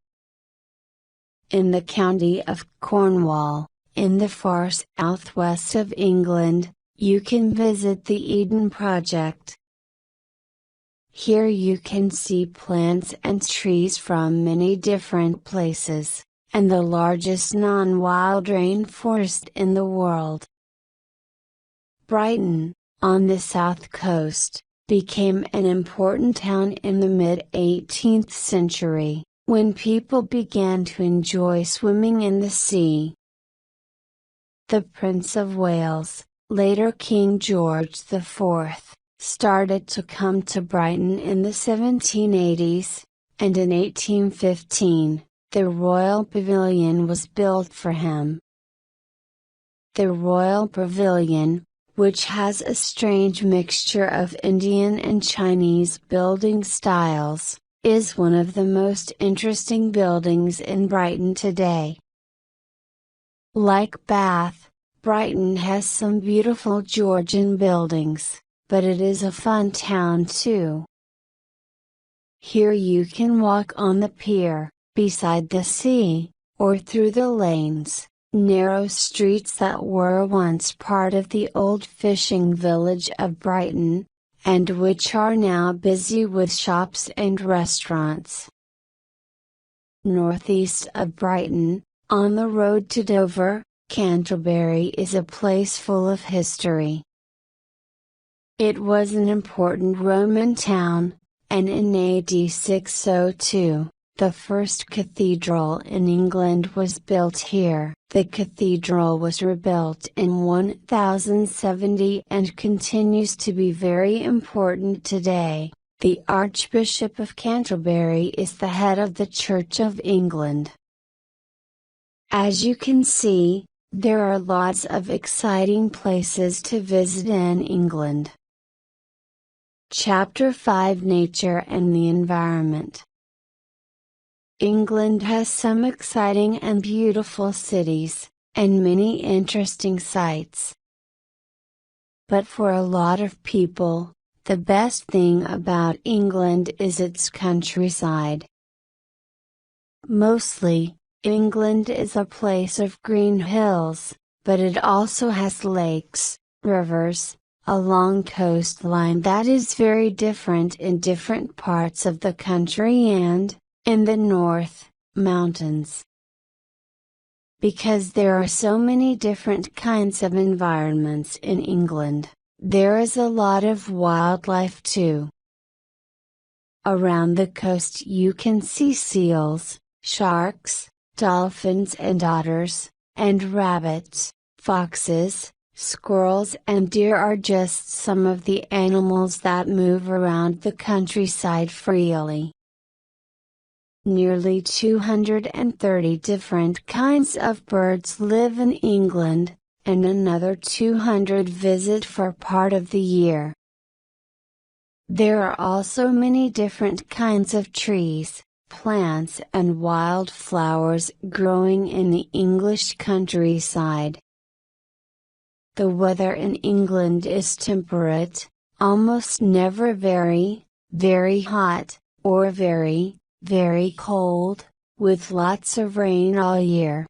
Speaker 1: In the county of Cornwall, in the far southwest of England, you can visit the Eden Project. Here you can see plants and trees from many different places, and the largest non-wild rainforest in the world. Brighton, on the south coast, became an important town in the mid-18th century, when people began to enjoy swimming in the sea. The Prince of Wales, later King George IV, started to come to Brighton in the 1780s, and in 1815, the Royal Pavilion was built for him. The Royal Pavilion, which has a strange mixture of Indian and Chinese building styles, is one of the most interesting buildings in Brighton today. Like Bath, Brighton has some beautiful Georgian buildings, but it is a fun town too. Here you can walk on the pier, beside the sea, or through the lanes, narrow streets that were once part of the old fishing village of Brighton, and which are now busy with shops and restaurants. Northeast of Brighton, on the road to Dover, Canterbury is a place full of history. It was an important Roman town, and in AD 602, the first cathedral in England was built here. The cathedral was rebuilt in 1070 and continues to be very important today. The Archbishop of Canterbury is the head of the Church of England. As you can see, there are lots of exciting places to visit in England. Chapter 5: Nature and the Environment. England has some exciting and beautiful cities, and many interesting sights. But for a lot of people, the best thing about England is its countryside. Mostly, England is a place of green hills, but it also has lakes, rivers, a long coastline that is very different in different parts of the country and, in the north, mountains. Because there are so many different kinds of environments in England, there is a lot of wildlife too. Around the coast you can see seals, sharks, dolphins and otters, and rabbits, foxes, squirrels and deer are just some of the animals that move around the countryside freely. Nearly 230 different kinds of birds live in England, and another 200 visit for part of the year. There are also many different kinds of trees, plants and wildflowers growing in the English countryside. The weather in England is temperate, almost never very, very hot, or very, very cold, with lots of rain all year.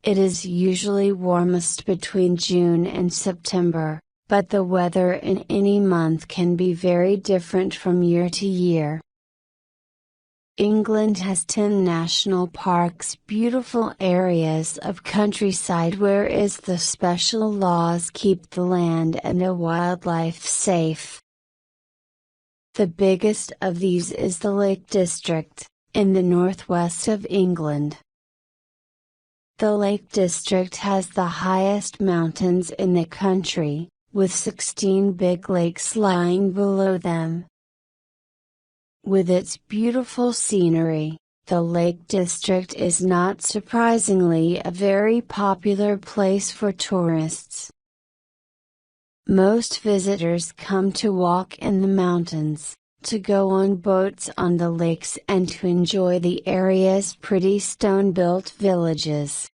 Speaker 1: It is usually warmest between June and September, but the weather in any month can be very different from year to year. England has 10 national parks, beautiful areas of countryside whereas the special laws keep the land and the wildlife safe. The biggest of these is the Lake District, in the northwest of England. The Lake District has the highest mountains in the country, with 16 big lakes lying below them. With its beautiful scenery, the Lake District is not surprisingly a very popular place for tourists. Most visitors come to walk in the mountains, to go on boats on the lakes and to enjoy the area's pretty stone-built villages.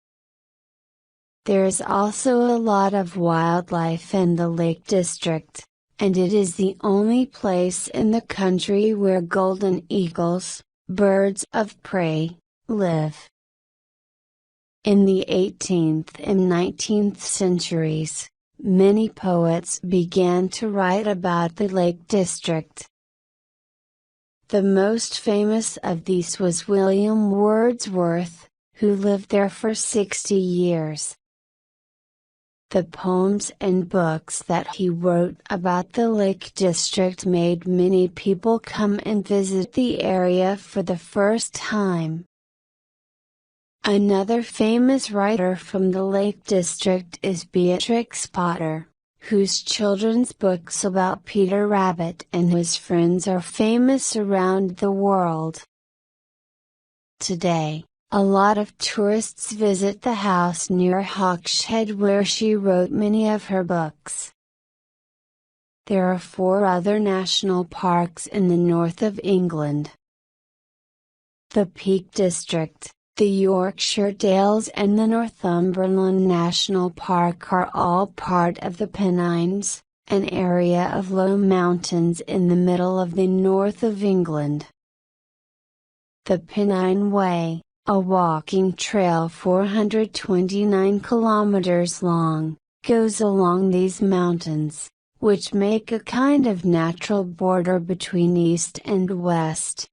Speaker 1: There is also a lot of wildlife in the Lake District, and it is the only place in the country where golden eagles, birds of prey, live. In the 18th and 19th centuries, many poets began to write about the Lake District. The most famous of these was William Wordsworth, who lived there for 60 years. The poems and books that he wrote about the Lake District made many people come and visit the area for the first time. Another famous writer from the Lake District is Beatrix Potter, whose children's books about Peter Rabbit and his friends are famous around the world. Today, a lot of tourists visit the house near Hawkshead where she wrote many of her books. There are 4 other national parks in the north of England. The Peak District, the Yorkshire Dales and the Northumberland National Park are all part of the Pennines, an area of low mountains in the middle of the north of England. The Pennine Way, a walking trail 429 kilometers long, goes along these mountains, which make a kind of natural border between east and west.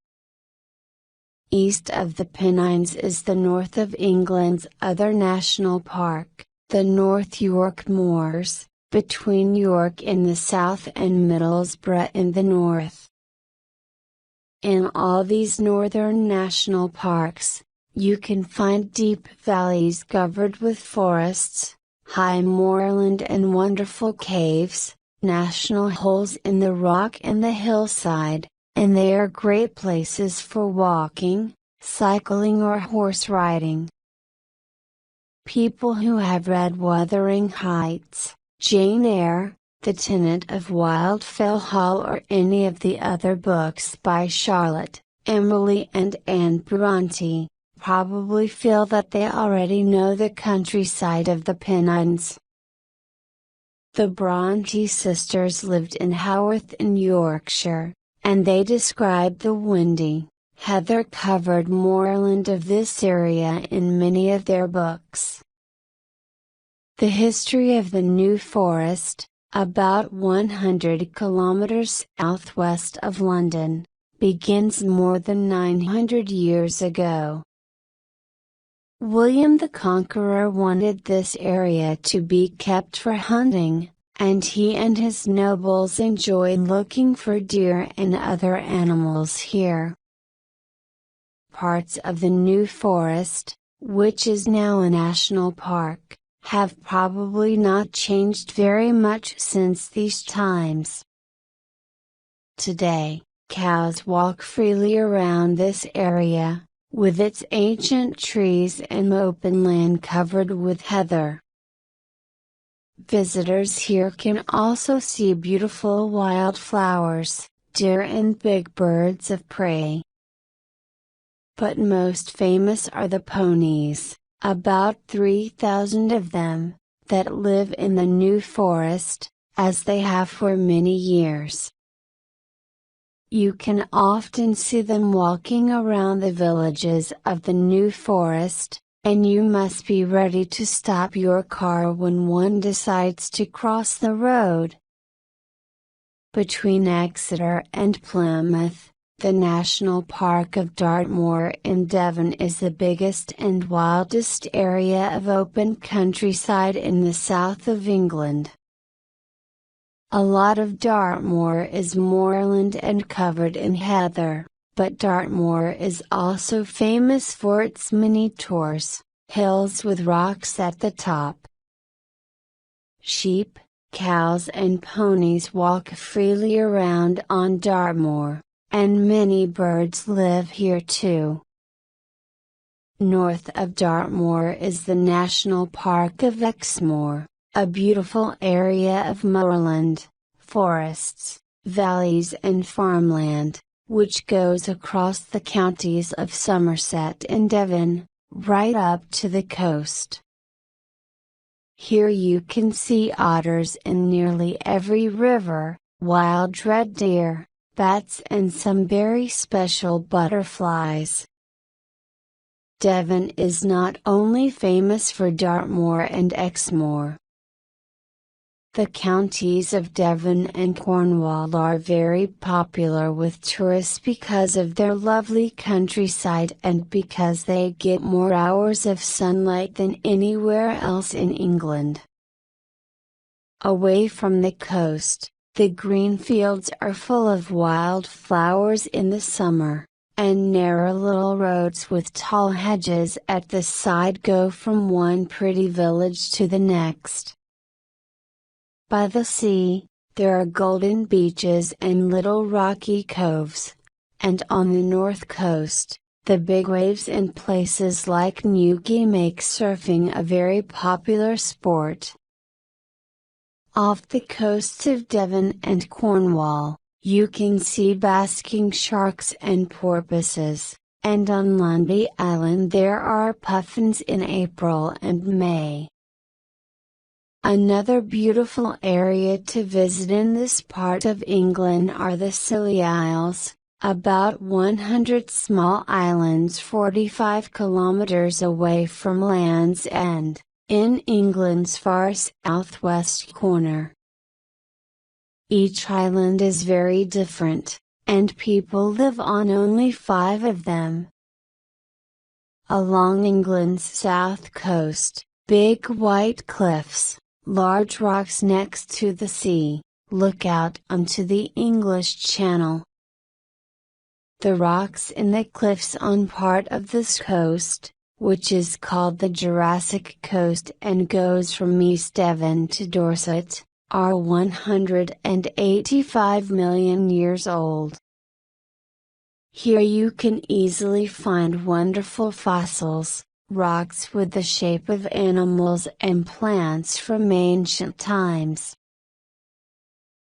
Speaker 1: East of the Pennines is the north of England's other national park, the North York Moors, between York in the south and Middlesbrough in the north. In all these northern national parks, you can find deep valleys covered with forests, high moorland and wonderful caves, national holes in the rock and the hillside, and they are great places for walking, cycling or horse riding. People who have read Wuthering Heights, Jane Eyre, The Tenant of Wildfell Hall or any of the other books by Charlotte, Emily and Anne Bronte, probably feel that they already know the countryside of the Pennines. The Bronte sisters lived in Haworth in Yorkshire, and they describe the windy, heather-covered moorland of this area in many of their books. The history of the New Forest, about 100 kilometers southwest of London, begins more than 900 years ago. William the Conqueror wanted this area to be kept for hunting, and he and his nobles enjoyed looking for deer and other animals here. Parts of the New Forest, which is now a national park, have probably not changed very much since these times. Today, cows walk freely around this area, with its ancient trees and open land covered with heather. Visitors here can also see beautiful wildflowers, deer and big birds of prey. But most famous are the ponies, about 3,000 of them, that live in the New Forest, as they have for many years. You can often see them walking around the villages of the New Forest, and you must be ready to stop your car when one decides to cross the road. Between Exeter and Plymouth, the National Park of Dartmoor in Devon is the biggest and wildest area of open countryside in the south of England. A lot of Dartmoor is moorland and covered in heather, but Dartmoor is also famous for its many tors, hills with rocks at the top. Sheep, cows and ponies walk freely around on Dartmoor, and many birds live here too. North of Dartmoor is the National Park of Exmoor, a beautiful area of moorland, forests, valleys and farmland, which goes across the counties of Somerset and Devon, right up to the coast. Here you can see otters in nearly every river, wild red deer, bats and some very special butterflies. Devon is not only famous for Dartmoor and Exmoor. The counties of Devon and Cornwall are very popular with tourists because of their lovely countryside and because they get more hours of sunlight than anywhere else in England. Away from the coast, the green fields are full of wild flowers in the summer, and narrow little roads with tall hedges at the side go from one pretty village to the next. By the sea, there are golden beaches and little rocky coves, and on the north coast, the big waves in places like Newquay make surfing a very popular sport. Off the coasts of Devon and Cornwall, you can see basking sharks and porpoises, and on Lundy Island there are puffins in April and May. Another beautiful area to visit in this part of England are the Scilly Isles, about 100 small islands 45 kilometers away from Land's End, in England's far southwest corner. Each island is very different, and people live on only 5 of them. Along England's south coast, big white cliffs, large rocks next to the sea, look out onto the English Channel. The rocks in the cliffs on part of this coast, which is called the Jurassic Coast and goes from East Devon to Dorset, are 185 million years old. Here you can easily find wonderful fossils, rocks with the shape of animals and plants from ancient times.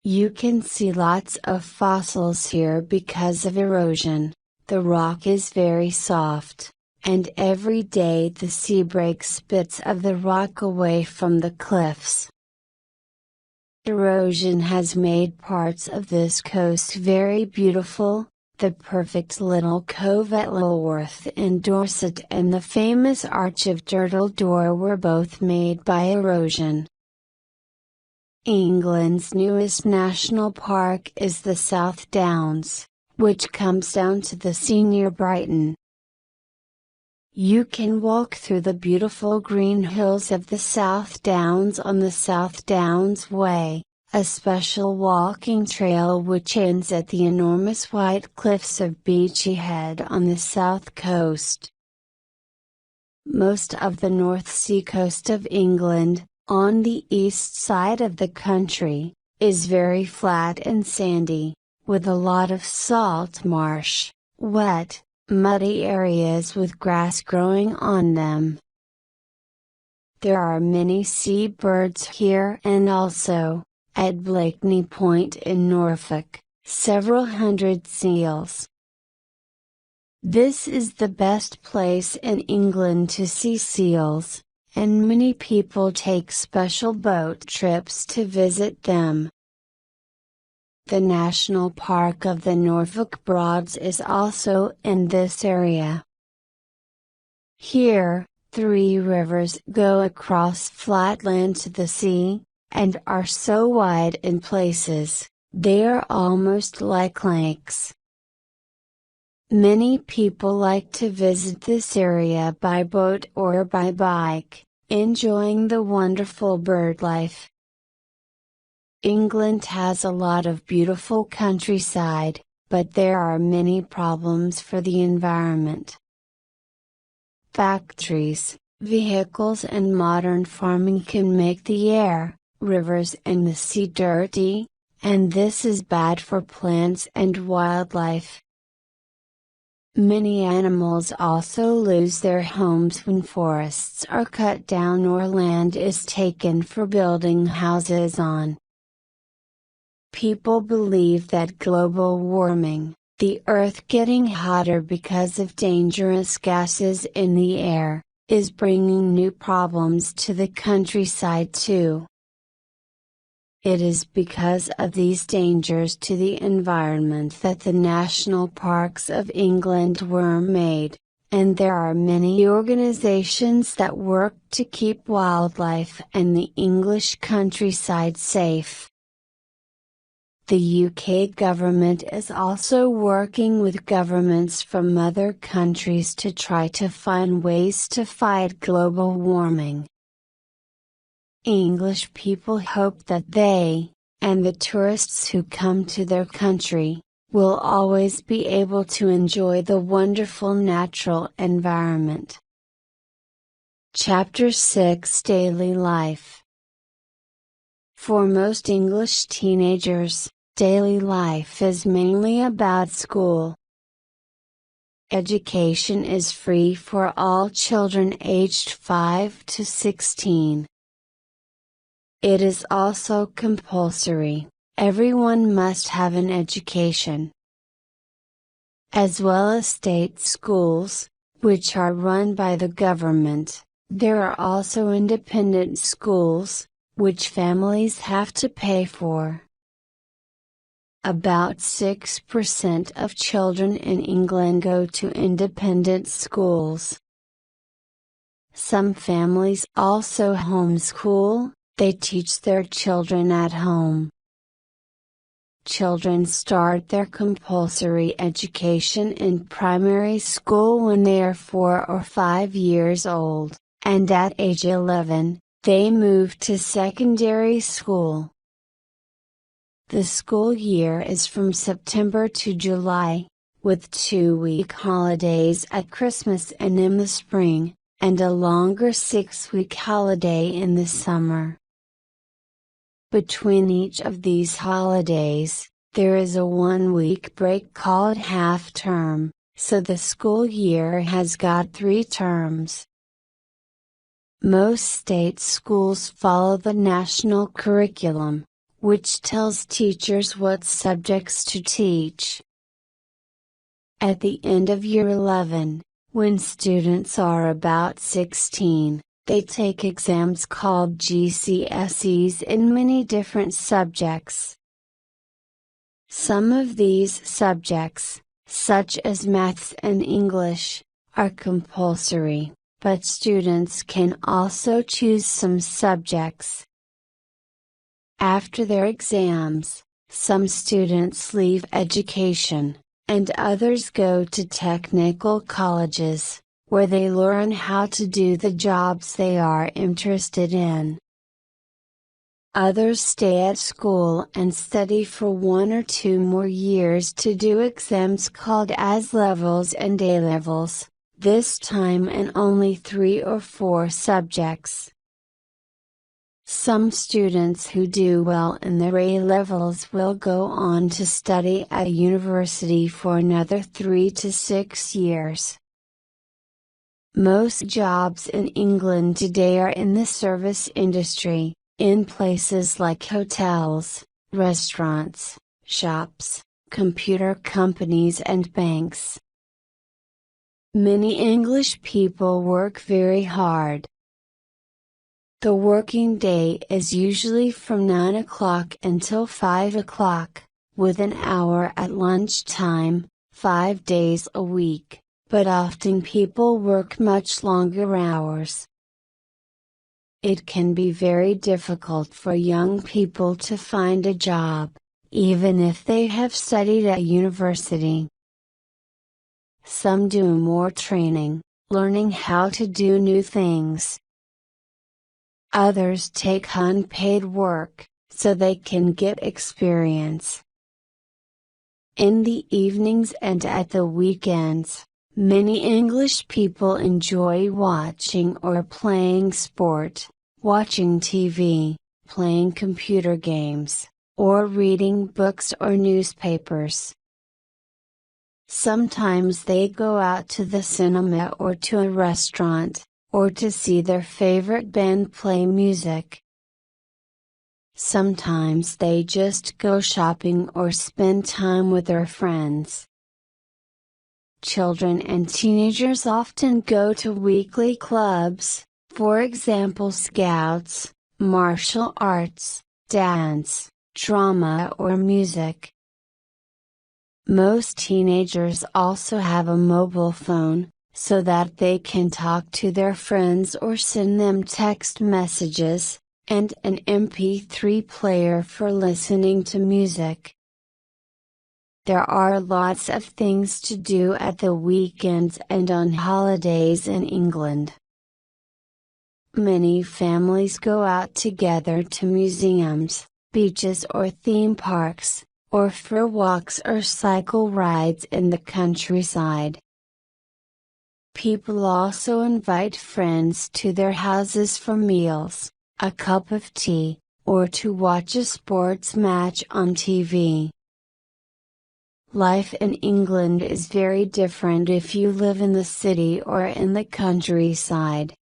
Speaker 1: You can see lots of fossils here because of erosion. The rock is very soft, and every day the sea breaks bits of the rock away from the cliffs. Erosion has made parts of this coast very beautiful. The perfect little cove at Lulworth in Dorset and the famous Arch of Turtle Door were both made by erosion. England's newest national park is the South Downs, which comes down to the sea near Brighton. You can walk through the beautiful green hills of the South Downs on the South Downs Way, a special walking trail which ends at the enormous white cliffs of Beachy Head on the south coast. Most of the North Sea coast of England, on the east side of the country, is very flat and sandy, with a lot of salt marsh, wet, muddy areas with grass growing on them. There are many seabirds here and also, at Blakeney Point in Norfolk, several hundred seals. This is the best place in England to see seals, and many people take special boat trips to visit them. The National Park of the Norfolk Broads is also in this area. Here, 3 rivers go across flat land to the sea, and are so wide in places, they are almost like lakes. Many people like to visit this area by boat or by bike, enjoying the wonderful bird life. England has a lot of beautiful countryside, but there are many problems for the environment. Factories, vehicles and modern farming can make the air, rivers and the sea dirty, and this is bad for plants and wildlife. Many animals also lose their homes when forests are cut down or land is taken for building houses on. People believe that global warming, the earth getting hotter because of dangerous gases in the air, is bringing new problems to the countryside too. It is because of these dangers to the environment that the national parks of England were made, and there are many organizations that work to keep wildlife and the English countryside safe. The UK government is also working with governments from other countries to try to find ways to fight global warming. English people hope that they, and the tourists who come to their country, will always be able to enjoy the wonderful natural environment. Chapter 6: Daily Life. For most English teenagers, daily life is mainly about school. Education is free for all children aged 5 to 16. It is also compulsory. Everyone must have an education. As well as state schools, which are run by the government, there are also independent schools, which families have to pay for. About 6% of children in England go to independent schools. Some families also homeschool, they teach their children at home. Children start their compulsory education in primary school when they are 4 or 5 years old, and at age 11, they move to secondary school. The school year is from September to July, with 2-week holidays at Christmas and in the spring, and a longer 6-week holiday in the summer. Between each of these holidays, there is a 1-week break called half term, so the school year has got 3 terms. Most state schools follow the national curriculum, which tells teachers what subjects to teach. At the end of year 11, when students are about 16, they take exams called GCSEs in many different subjects. Some of these subjects, such as maths and English, are compulsory, but students can also choose some subjects. After their exams, some students leave education, and others go to technical colleges, where they learn how to do the jobs they are interested in. Others stay at school and study for 1 or 2 more years to do exams called S-levels and A-levels, this time in only 3 or 4 subjects. Some students who do well in their A-levels will go on to study at university for another 3 to 6 years. Most jobs in England today are in the service industry, in places like hotels, restaurants, shops, computer companies and banks. Many English people work very hard. The working day is usually from 9 o'clock until 5 o'clock, with an hour at lunchtime, 5 days a week, but often people work much longer hours. It can be very difficult for young people to find a job, even if they have studied at university. Some do more training, learning how to do new things. Others take unpaid work, so they can get experience. In the evenings and at the weekends, many English people enjoy watching or playing sport, watching TV, playing computer games, or reading books or newspapers. Sometimes they go out to the cinema or to a restaurant, or to see their favorite band play music. Sometimes they just go shopping or spend time with their friends. Children and teenagers often go to weekly clubs, for example Scouts, martial arts, dance, drama or music. Most teenagers also have a mobile phone, so that they can talk to their friends or send them text messages, and an MP3 player for listening to music. There are lots of things to do at the weekends and on holidays in England. Many families go out together to museums, beaches or theme parks, or for walks or cycle rides in the countryside. People also invite friends to their houses for meals, a cup of tea, or to watch a sports match on TV. Life in England is very different if you live in the city or in the countryside.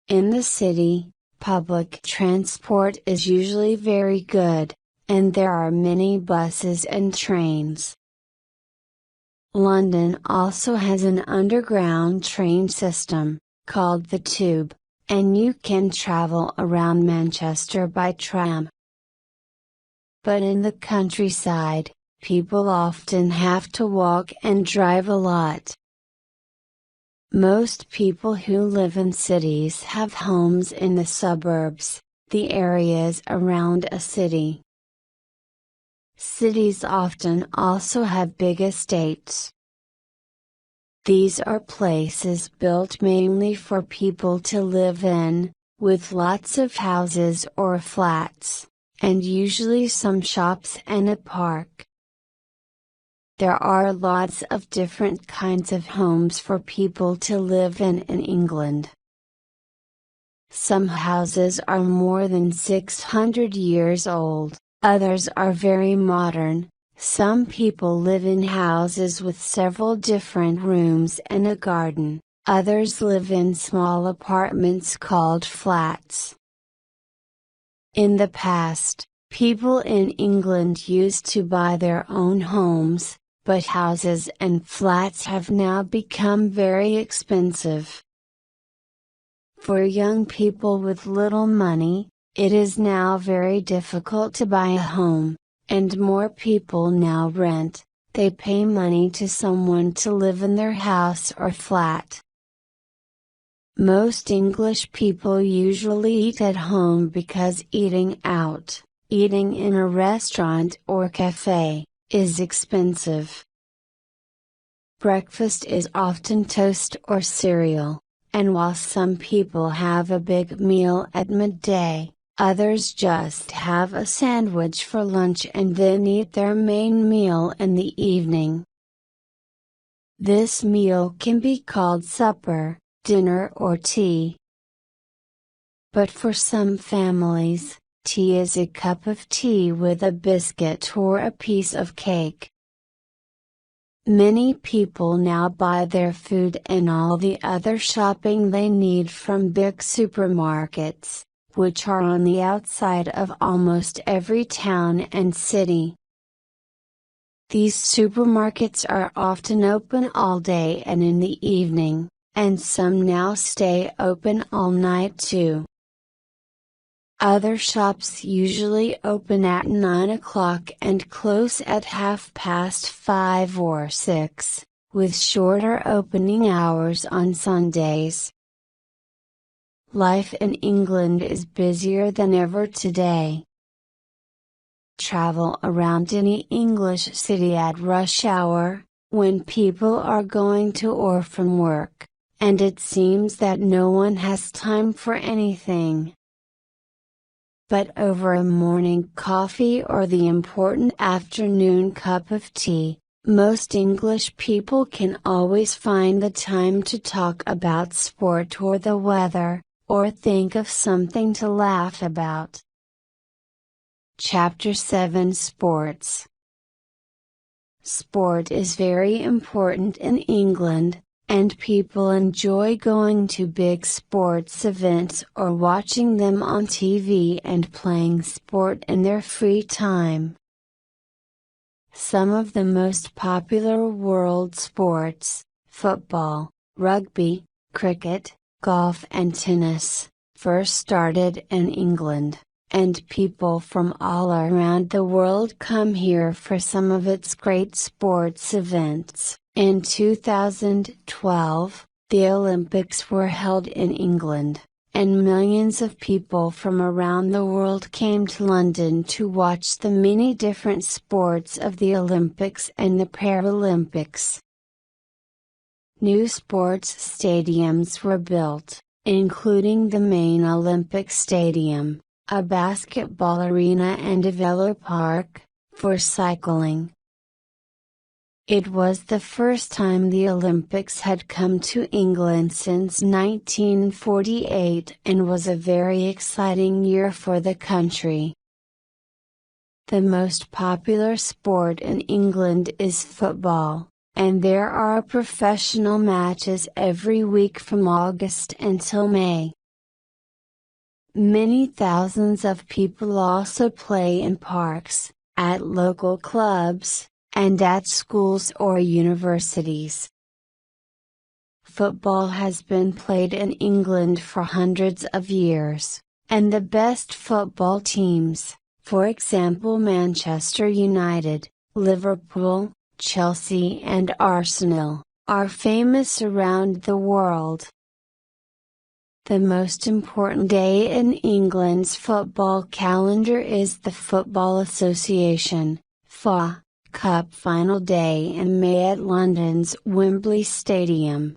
Speaker 1: In the city, public transport is usually very good, and there are many buses and trains. London also has an underground train system, called the Tube, and you can travel around Manchester by tram. But in the countryside, people often have to walk and drive a lot. Most people who live in cities have homes in the suburbs, the areas around a city. Cities often also have big estates. These are places built mainly for people to live in, with lots of houses or flats, and usually some shops and a park. There are lots of different kinds of homes for people to live in England. Some houses are more than 600 years old. Others are very modern. Some people live in houses with several different rooms and a garden. Others live in small apartments called flats. In the past, people in England used to buy their own homes, but houses and flats have now become very expensive. For young people with little money, it is now very difficult to buy a home, and more people now rent. They pay money to someone to live in their house or flat. Most English people usually eat at home because eating out, eating in a restaurant or cafe, is expensive. Breakfast is often toast or cereal, and while some people have a big meal at midday, others just have a sandwich for lunch and then eat their main meal in the evening. This meal can be called supper, dinner or tea. But for some families, tea is a cup of tea with a biscuit or a piece of cake. Many people now buy their food and all the other shopping they need from big supermarkets, which are on the outside of almost every town and city. These supermarkets are often open all day and in the evening, and some now stay open all night too. Other shops usually open at 9 o'clock and close at 5:30 or 6, with shorter opening hours on Sundays. Life in England is busier than ever today. Travel around any English city at rush hour, when people are going to or from work, and it seems that no one has time for anything but over a morning coffee or the important afternoon cup of tea. Most English people can always find the time to talk about sport or the weather, or think of something to laugh about. Chapter 7 Sports. Sport is very important in England, and people enjoy going to big sports events or watching them on TV and playing sport in their free time. Some of the most popular world sports, football, rugby, cricket, golf and tennis, first started in England, and people from all around the world come here for some of its great sports events. In 2012, the Olympics were held in England, and millions of people from around the world came to London to watch the many different sports of the Olympics and the Paralympics. New sports stadiums were built, including the main Olympic Stadium, a basketball arena and a velopark, for cycling. It was the first time the Olympics had come to England since 1948 and was a very exciting year for the country. The most popular sport in England is football, and there are professional matches every week from August until May. Many thousands of people also play in parks, at local clubs, and at schools or universities. Football has been played in England for hundreds of years, and the best football teams, for example Manchester United, Liverpool, Chelsea and Arsenal, are famous around the world. The most important day in England's football calendar is the Football Association, FA, Cup final day in May at London's Wembley Stadium.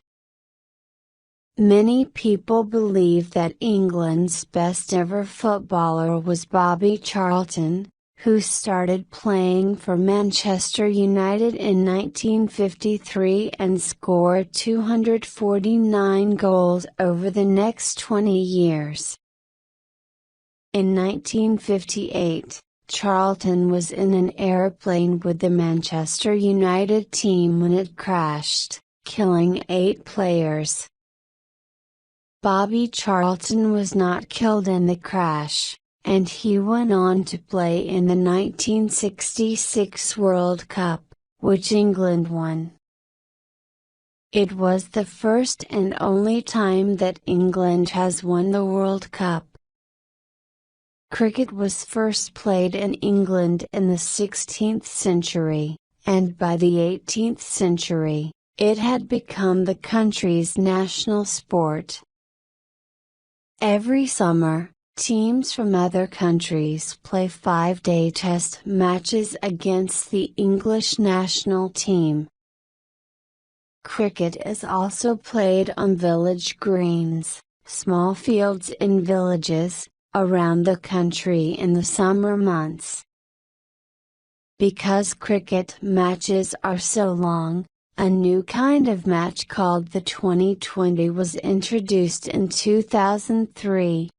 Speaker 1: Many people believe that England's best ever footballer was Bobby Charlton, who started playing for Manchester United in 1953 and scored 249 goals over the next 20 years. In 1958, Charlton was in an airplane with the Manchester United team when it crashed, killing 8 players. Bobby Charlton was not killed in the crash, and he went on to play in the 1966 World Cup, which England won. It was the first and only time that England has won the World Cup. Cricket was first played in England in the 16th century, and by the 18th century, it had become the country's national sport. Every summer, teams from other countries play 5-day test matches against the English national team. Cricket is also played on village greens, small fields in villages, around the country in the summer months. Because cricket matches are so long, a new kind of match called the 2020 was introduced in 2003.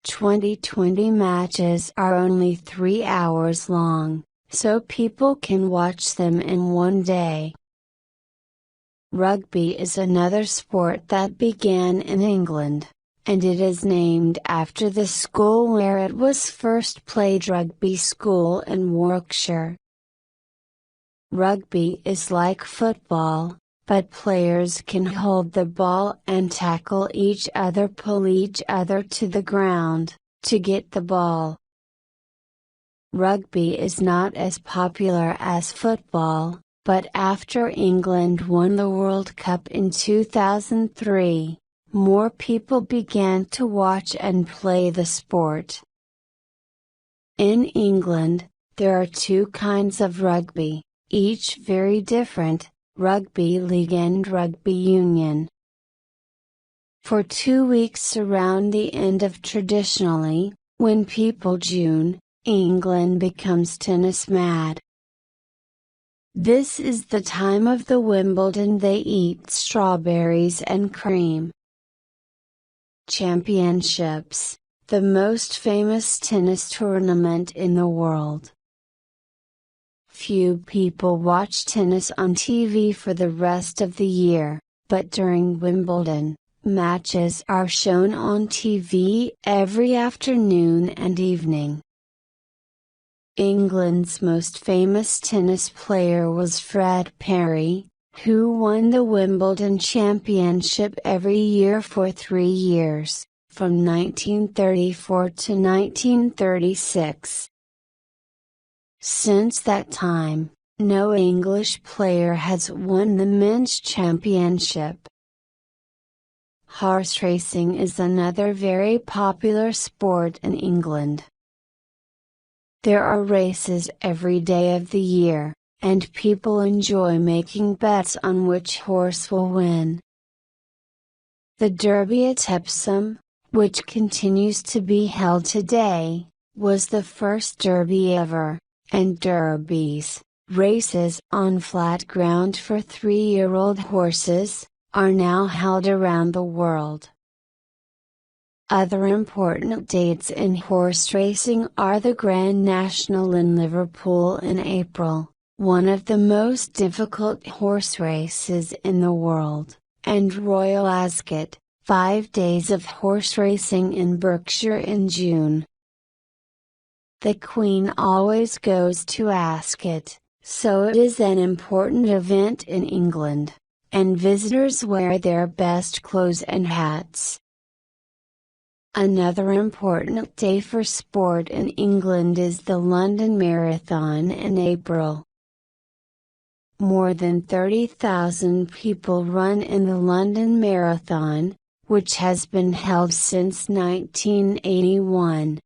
Speaker 1: 2020 matches are only 3 hours long, so people can watch them in one day. Rugby is another sport that began in England, and it is named after the school where it was first played, Rugby School in Warwickshire. Rugby is like football, but players can hold the ball and tackle each other, pull each other to the ground, to get the ball. Rugby is not as popular as football, but after England won the World Cup in 2003, more people began to watch and play the sport. In England, there are 2 kinds of rugby, each very different, rugby league and rugby union. For 2 weeks around the end of traditionally, when people June, England becomes tennis mad. This is the time of the Wimbledon they eat strawberries and cream. Championships, the most famous tennis tournament in the world. Few people watch tennis on TV for the rest of the year, but during Wimbledon, matches are shown on TV every afternoon and evening. England's most famous tennis player was Fred Perry, who won the Wimbledon Championship every year for 3 years, from 1934 to 1936. Since that time, no English player has won the men's championship. Horse racing is another very popular sport in England. There are races every day of the year, and people enjoy making bets on which horse will win. The Derby at Epsom, which continues to be held today, was the first derby ever, and derbies, races on flat ground for 3-year-old horses, are now held around the world. Other important dates in horse racing are the Grand National in Liverpool in April, one of the most difficult horse races in the world, and Royal Ascot, 5 days of horse racing in Berkshire in June. The Queen always goes to Ascot, so it is an important event in England, and visitors wear their best clothes and hats. Another important day for sport in England is the London Marathon in April. More than 30,000 people run in the London Marathon, which has been held since 1981.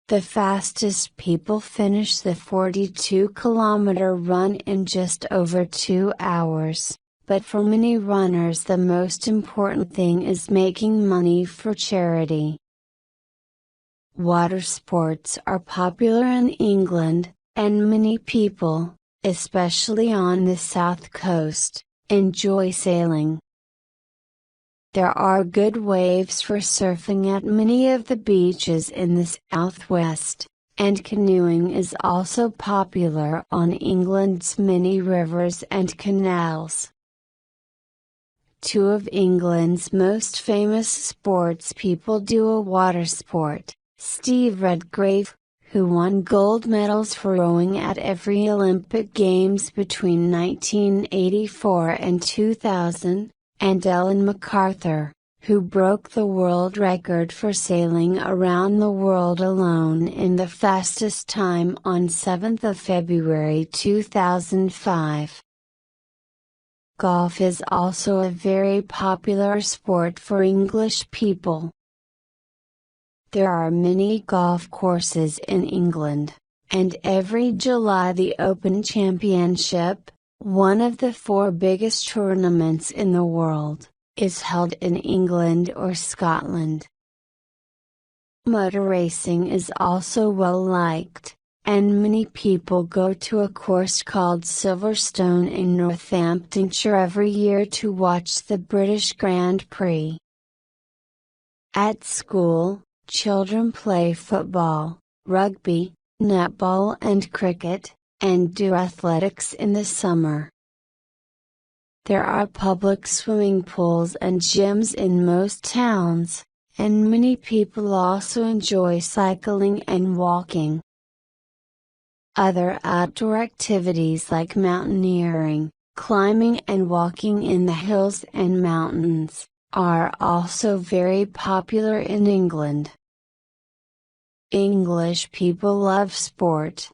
Speaker 1: The fastest people finish the 42-kilometer run in just over 2 hours. But for many runners the most important thing is making money for charity. Water sports are popular in England, and many people, especially on the south coast, enjoy sailing. There are good waves for surfing at many of the beaches in the southwest, and canoeing is also popular on England's many rivers and canals. Two of England's most famous sports people do a water sport: Steve Redgrave, who won gold medals for rowing at every Olympic Games between 1984 and 2000, and Ellen MacArthur, who broke the world record for sailing around the world alone in the fastest time on 7th of February 2005. Golf is also a very popular sport for English people. There are many golf courses in England, and every July the Open Championship, one of the 4 biggest tournaments in the world, is held in England or Scotland. Motor racing is also well liked, and many people go to a course called Silverstone in Northamptonshire every year to watch the British Grand Prix. At school, children play football, rugby, netball and cricket, and do athletics in the summer. There are public swimming pools and gyms in most towns, and many people also enjoy cycling and walking. Other outdoor activities like mountaineering, climbing and walking in the hills and mountains, are also very popular in England. English people love sport.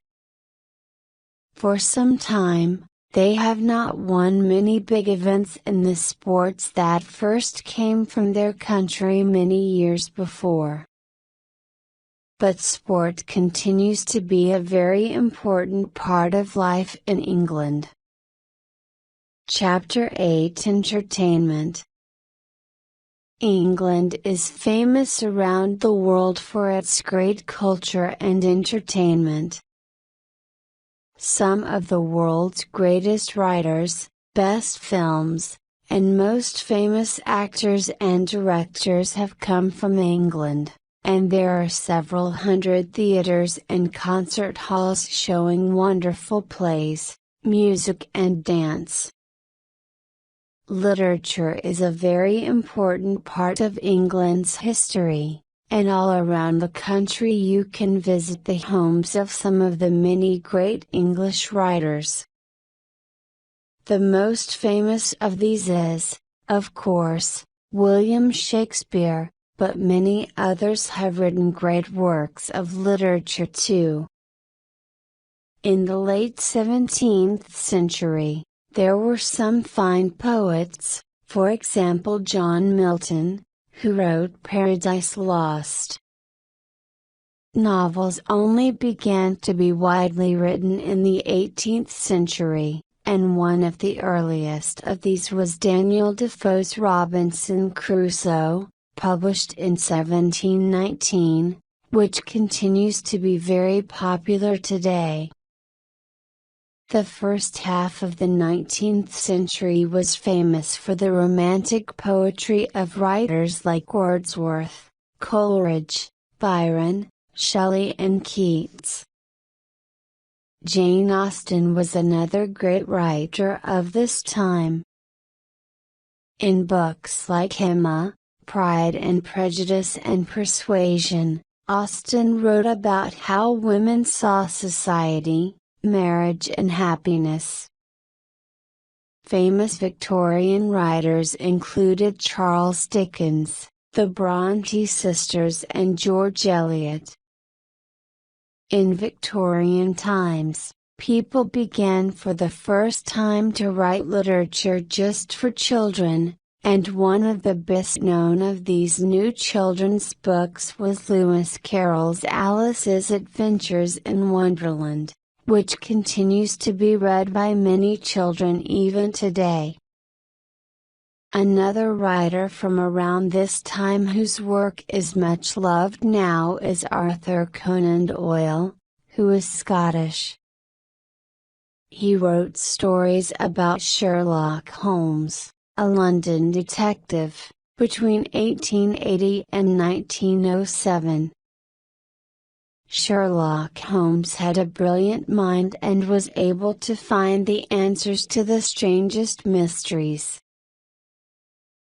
Speaker 1: For some time, they have not won many big events in the sports that first came from their country many years before. But sport continues to be a very important part of life in England. Chapter 8: Entertainment. England is famous around the world for its great culture and entertainment. Some of the world's greatest writers, best films, and most famous actors and directors have come from England, and there are several hundred theaters and concert halls showing wonderful plays, music and dance. Literature is a very important part of England's history, and all around the country you can visit the homes of some of the many great English writers. The most famous of these is, of course, William Shakespeare, but many others have written great works of literature too. In the late 17th century, there were some fine poets, for example John Milton, who wrote Paradise Lost. Novels only began to be widely written in the 18th century, and one of the earliest of these was Daniel Defoe's Robinson Crusoe, published in 1719, which continues to be very popular today. The first half of the 19th century was famous for the romantic poetry of writers like Wordsworth, Coleridge, Byron, Shelley and Keats. Jane Austen was another great writer of this time. In books like Emma, Pride and Prejudice and Persuasion, Austen wrote about how women saw society, marriage and happiness. Famous Victorian writers included Charles Dickens, the Bronte sisters and George Eliot. In Victorian times, people began for the first time to write literature just for children, and one of the best known of these new children's books was Lewis Carroll's Alice's Adventures in Wonderland, which continues to be read by many children even today. Another writer from around this time whose work is much loved now is Arthur Conan Doyle, who is Scottish. He wrote stories about Sherlock Holmes, a London detective, between 1880 and 1907. Sherlock Holmes had a brilliant mind and was able to find the answers to the strangest mysteries.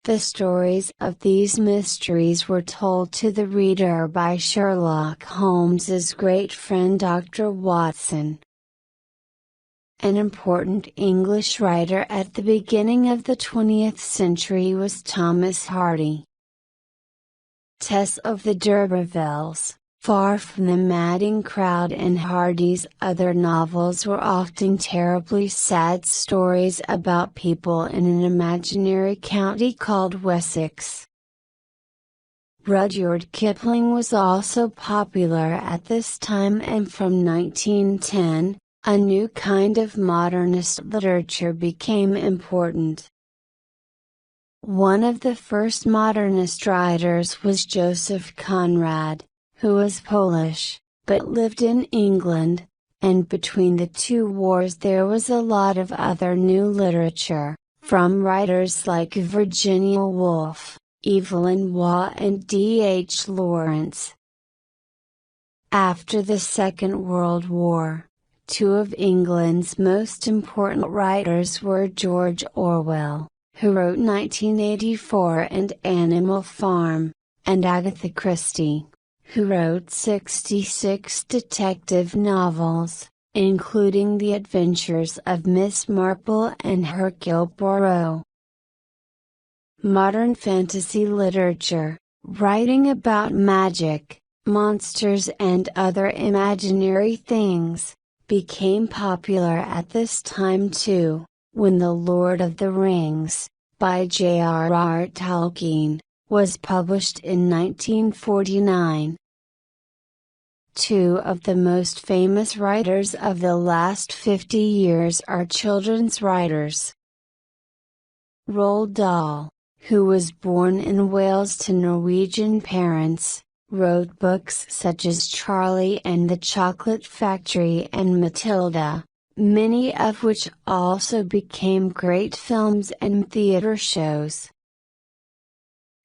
Speaker 1: The stories of these mysteries were told to the reader by Sherlock Holmes's great friend Dr. Watson. An important English writer at the beginning of the 20th century was Thomas Hardy. Tess of the D'Urbervilles, far from the madding crowd, and Hardy's other novels were often terribly sad stories about people in an imaginary county called Wessex. Rudyard Kipling was also popular at this time, and from 1910, a new kind of modernist literature became important. One of the first modernist writers was Joseph Conrad, who was Polish, but lived in England, and between the two wars there was a lot of other new literature, from writers like Virginia Woolf, Evelyn Waugh and D.H. Lawrence. After the Second World War, two of England's most important writers were George Orwell, who wrote 1984 and Animal Farm, and Agatha Christie, who wrote 66 detective novels, including The Adventures of Miss Marple and Hercule Poirot. Modern fantasy literature, writing about magic, monsters and other imaginary things, became popular at this time too, when The Lord of the Rings, by J.R.R. Tolkien, was published in 1949. Two of the most famous writers of the last 50 years are children's writers. Roald Dahl, who was born in Wales to Norwegian parents, wrote books such as Charlie and the Chocolate Factory and Matilda, many of which also became great films and theater shows.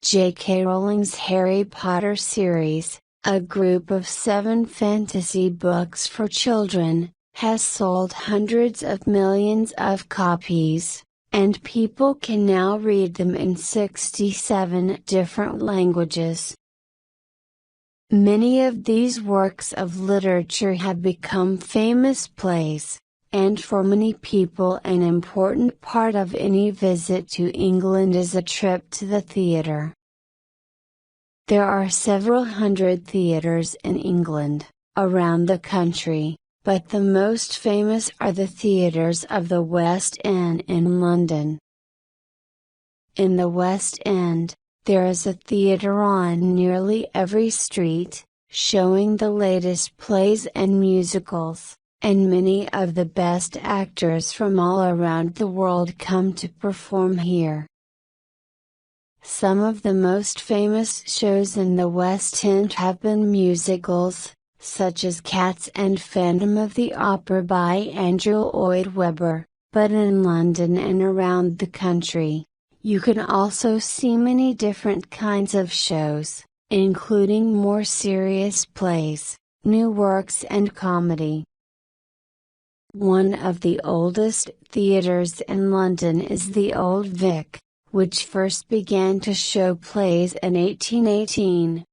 Speaker 1: J.K. Rowling's Harry Potter series, a group of 7 fantasy books for children, has sold hundreds of millions of copies, and people can now read them in 67 different languages. Many of these works of literature have become famous plays, and for many people an important part of any visit to England is a trip to the theatre. There are several hundred theatres in England, around the country, but the most famous are the theatres of the West End in London. In the West End, there is a theatre on nearly every street, showing the latest plays and musicals. and many of the best actors from all around the world come to perform here. Some of the most famous shows in the West End have been musicals, such as Cats and Phantom of the Opera by Andrew Lloyd Webber, but in London and around the country, you can also see many different kinds of shows, including more serious plays, new works and comedy. One of the oldest theatres in London is the Old Vic, which first began to show plays in 1818.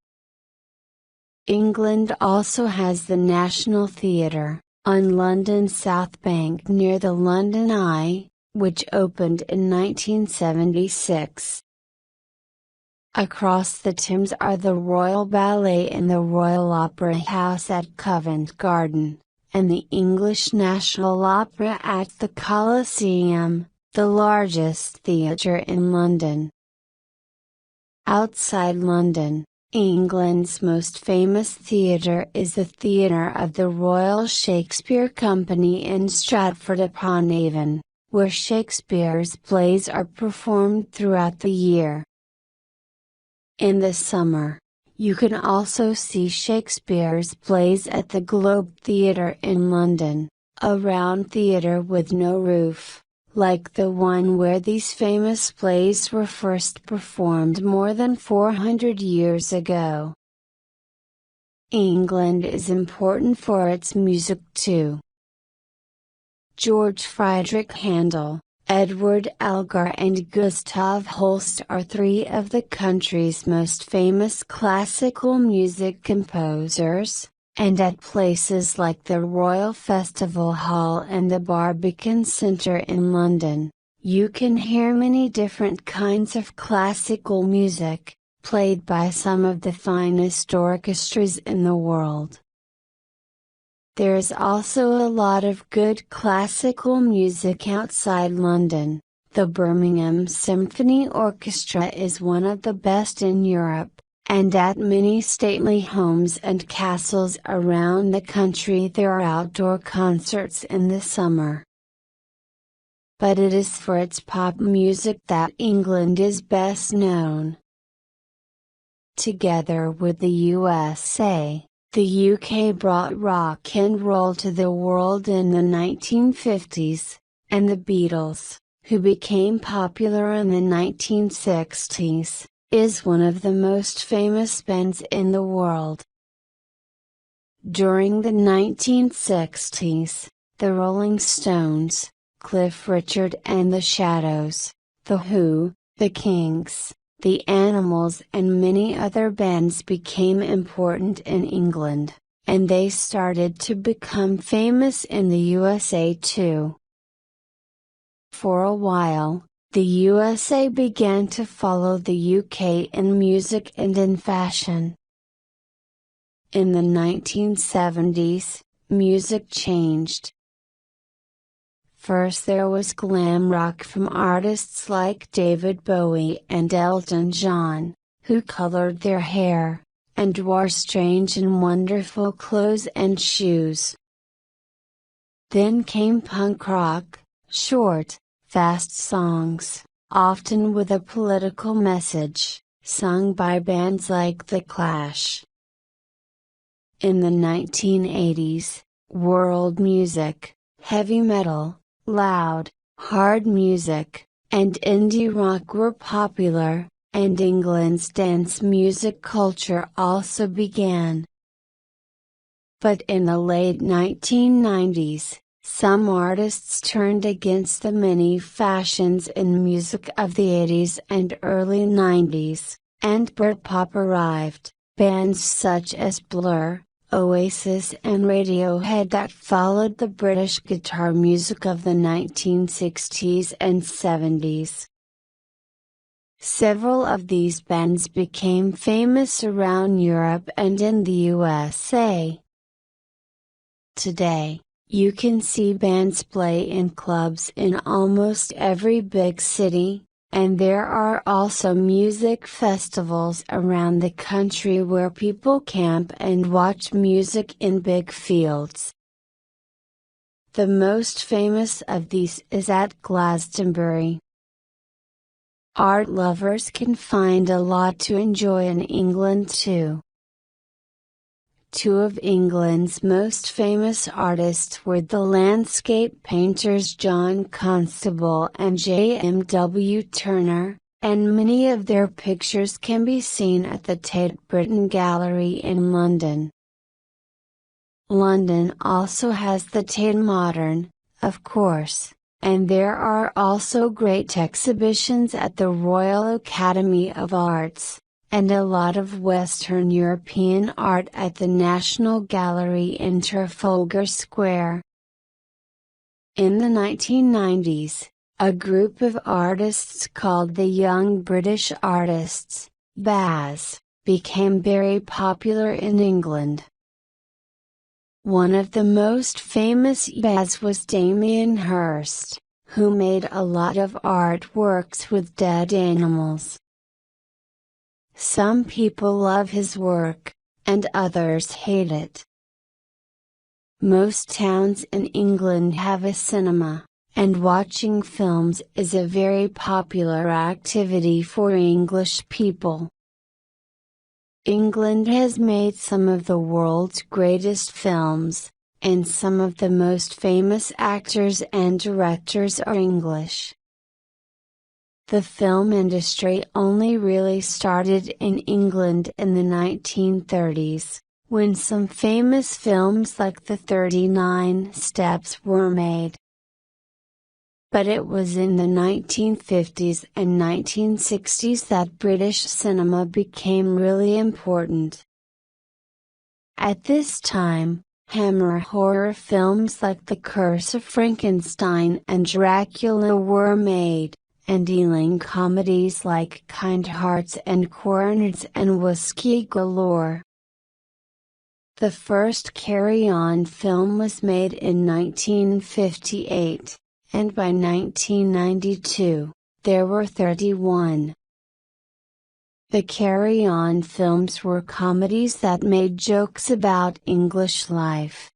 Speaker 1: England also has the National Theatre, on London's South Bank near the London Eye, which opened in 1976. Across the Thames are the Royal Ballet and the Royal Opera House at Covent Garden, and the English National Opera at the Coliseum, the largest theatre in London. Outside London, England's most famous theatre is the Theatre of the Royal Shakespeare Company in Stratford-upon-Avon, where Shakespeare's plays are performed throughout the year. In the summer, you can also see Shakespeare's plays at the Globe Theatre in London, a round theatre with no roof, like the one where these famous plays were first performed more than 400 years ago. England is important for its music too. George Friedrich Handel, Edward Elgar and Gustav Holst are three of the country's most famous classical music composers, and at places like the Royal Festival Hall and the Barbican Centre in London, you can hear many different kinds of classical music, played by some of the finest orchestras in the world. There is also a lot of good classical music outside London. The Birmingham Symphony Orchestra is one of the best in Europe, and at many stately homes and castles around the country there are outdoor concerts in the summer. But it is for its pop music that England is best known. Together with the USA, the UK brought rock and roll to the world in the 1950s, and the Beatles, who became popular in the 1960s, is one of the most famous bands in the world. During the 1960s, the Rolling Stones, Cliff Richard and the Shadows, The Who, The Kinks, The Animals and many other bands became important in England, and they started to become famous in the USA too. For a while, the USA began to follow the UK in music and in fashion. In the 1970s, music changed. First there was glam rock from artists like David Bowie and Elton John, who colored their hair, and wore strange and wonderful clothes and shoes. Then came punk rock, short, fast songs, often with a political message, sung by bands like The Clash. In the 1980s, world music, heavy metal, loud, hard music, and indie rock were popular, and England's dance music culture also began. But in the late 1990s, some artists turned against the many fashions in music of the 80s and early 90s, and Britpop arrived, bands such as Blur, Oasis and Radiohead that followed the British guitar music of the 1960s and 70s. Several of these bands became famous around Europe and in the USA. Today, you can see bands play in clubs in almost every big city, and there are also music festivals around the country where people camp and watch music in big fields. The most famous of these is at Glastonbury. Art lovers can find a lot to enjoy in England too. Two of England's most famous artists were the landscape painters John Constable and J.M.W. Turner, and many of their pictures can be seen at the Tate Britain Gallery in London. London also has the Tate Modern, of course, and there are also great exhibitions at the Royal Academy of Arts, and a lot of Western European art at the National Gallery in Trafalgar Square. In the 1990s, a group of artists called the Young British Artists, BAS, became very popular in England. One of the most famous BAS was Damien Hirst, who made a lot of artworks with dead animals. Some people love his work, and others hate it. Most towns in England have a cinema, and watching films is a very popular activity for English people. England has made some of the world's greatest films, and some of the most famous actors and directors are English. The film industry only really started in England in the 1930s, when some famous films like The 39 Steps were made. But it was in the 1950s and 1960s that British cinema became really important. At this time, Hammer horror films like The Curse of Frankenstein and Dracula were made, and Ealing comedies like Kind Hearts and Coroners and Whiskey Galore. The first Carry On film was made in 1958, and by 1992, there were 31. The Carry On films were comedies that made jokes about English life.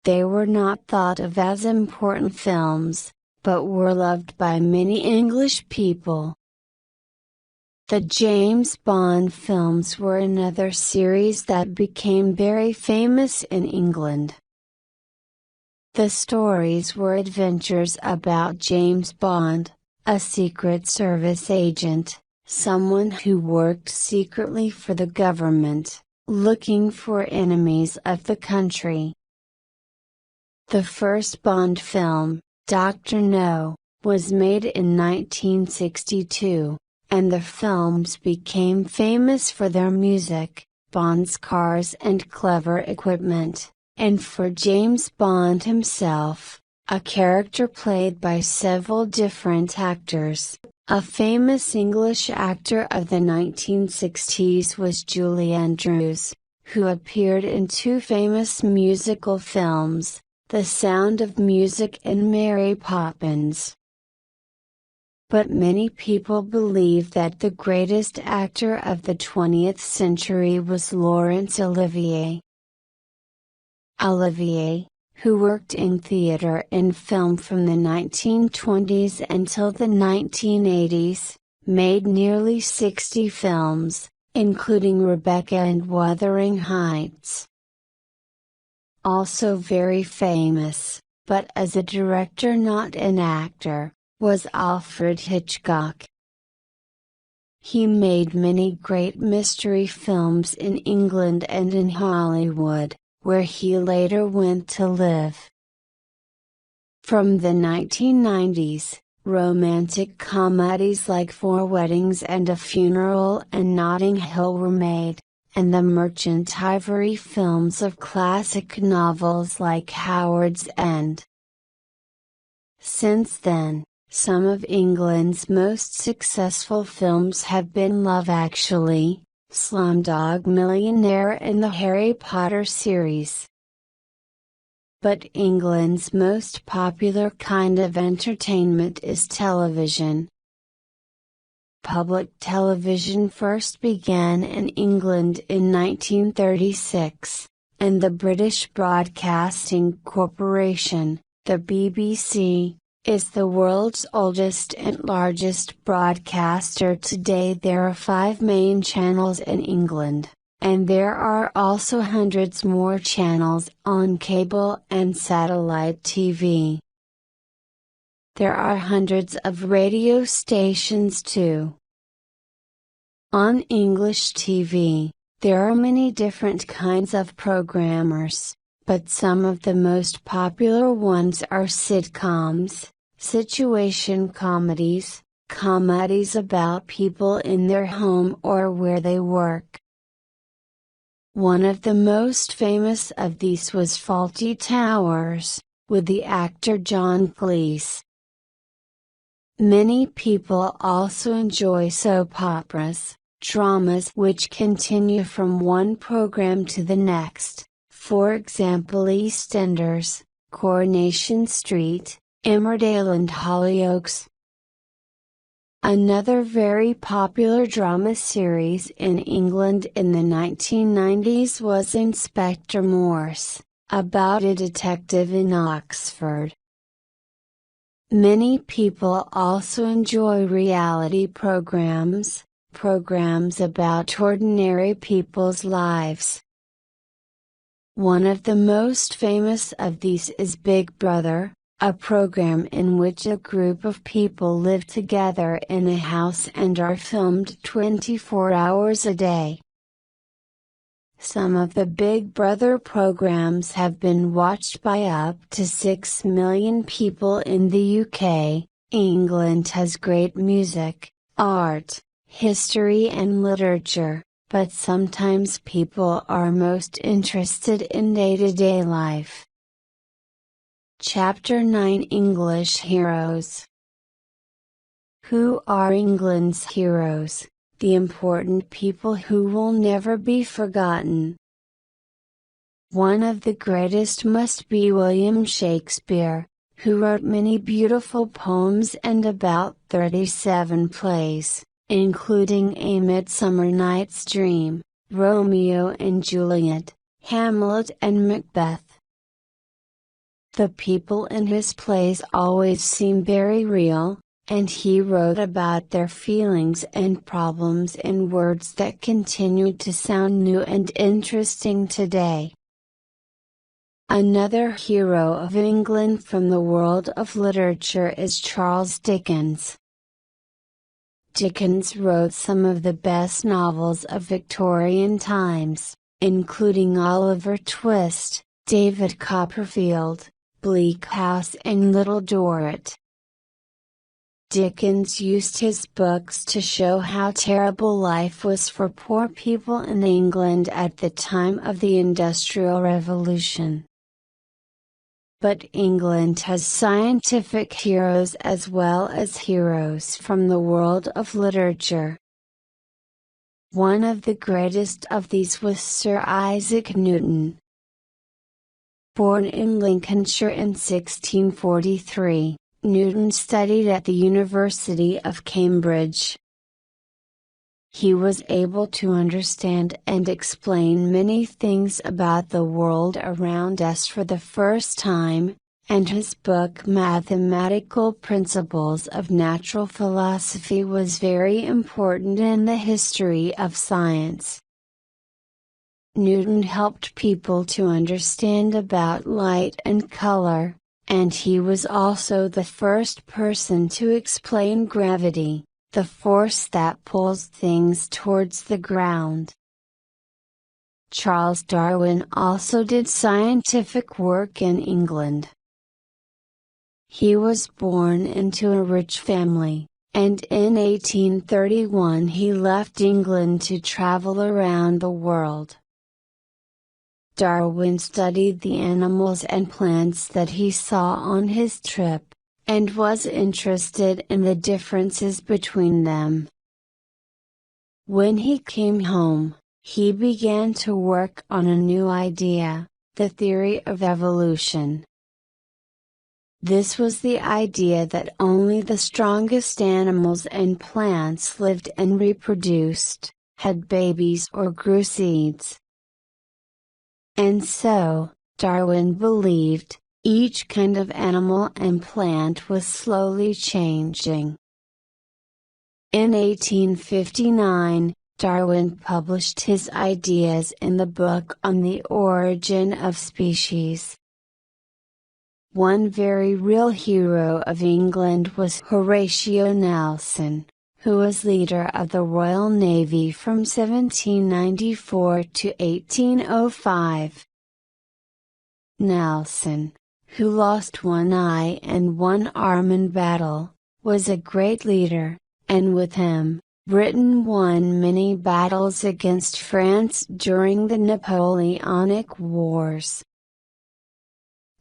Speaker 1: They were not thought of as important films, but were loved by many English people. The James Bond films were another series that became very famous in England. The stories were adventures about James Bond, a Secret Service agent, someone who worked secretly for the government, looking for enemies of the country. The first Bond film, Dr. No, was made in 1962, and the films became famous for their music, Bond's cars and clever equipment, and for James Bond himself, a character played by several different actors. A famous English actor of the 1960s was Julie Andrews, who appeared in two famous musical films, The Sound of Music and Mary Poppins. But many people believe that the greatest actor of the 20th century was Laurence Olivier. Olivier, who worked in theater and film from the 1920s until the 1980s, made nearly 60 films, including Rebecca and Wuthering Heights. Also very famous, but as a director not an actor, was Alfred Hitchcock. He made many great mystery films in England and in Hollywood, where he later went to live. From the 1990s, romantic comedies like Four Weddings and a Funeral and Notting Hill were made, and the Merchant Ivory films of classic novels like Howard's End. Since then, some of England's most successful films have been Love Actually, Slumdog Millionaire and the Harry Potter series. But England's most popular kind of entertainment is television. Public television first began in England in 1936, and the British Broadcasting Corporation, the BBC, is the world's oldest and largest broadcaster today. There are 5 main channels in England, and there are also hundreds more channels on cable and satellite TV. There are hundreds of radio stations too. On English TV, there are many different kinds of programmers, but some of the most popular ones are sitcoms, situation comedies, comedies about people in their home or where they work. One of the most famous of these was Fawlty Towers, with the actor John Cleese. Many people also enjoy soap operas, dramas which continue from one program to the next, for example EastEnders, Coronation Street, Emmerdale and Hollyoaks. Another very popular drama series in England in the 1990s was Inspector Morse, about a detective in Oxford. Many people also enjoy reality programs about ordinary people's lives. One of the most famous of these is Big Brother, a program in which a group of people live together in a house and are filmed 24 hours a day. Some of the Big Brother programs have been watched by up to 6 million people in the UK. England has great music, art, history and literature, but sometimes people are most interested in day-to-day life. Chapter 9 English Heroes. Who are England's heroes? The important people who will never be forgotten. One of the greatest must be William Shakespeare, who wrote many beautiful poems and about 37 plays, including A Midsummer Night's Dream, Romeo and Juliet, Hamlet and Macbeth. The people in his plays always seem very real, and he wrote about their feelings and problems in words that continue to sound new and interesting today. Another hero of England from the world of literature is Charles Dickens. Dickens wrote some of the best novels of Victorian times, including Oliver Twist, David Copperfield, Bleak House and Little Dorrit. Dickens used his books to show how terrible life was for poor people in England at the time of the Industrial Revolution. But England has scientific heroes as well as heroes from the world of literature. One of the greatest of these was Sir Isaac Newton. Born in Lincolnshire in 1643, Newton studied at the University of Cambridge. He was able to understand and explain many things about the world around us for the first time, and his book Mathematical Principles of Natural Philosophy was very important in the history of science. Newton helped people to understand about light and color, and he was also the first person to explain gravity, the force that pulls things towards the ground. Charles Darwin also did scientific work in England. He was born into a rich family, and in 1831 he left England to travel around the world. Darwin studied the animals and plants that he saw on his trip, and was interested in the differences between them. When he came home, he began to work on a new idea, the theory of evolution. This was the idea that only the strongest animals and plants lived and reproduced, had babies or grew seeds. And so, Darwin believed, each kind of animal and plant was slowly changing. In 1859, Darwin published his ideas in the book on the origin of species. One very real hero of England was Horatio Nelson, who was leader of the Royal Navy from 1794 to 1805. Nelson, who lost one eye and one arm in battle, was a great leader, and with him, Britain won many battles against France during the Napoleonic Wars.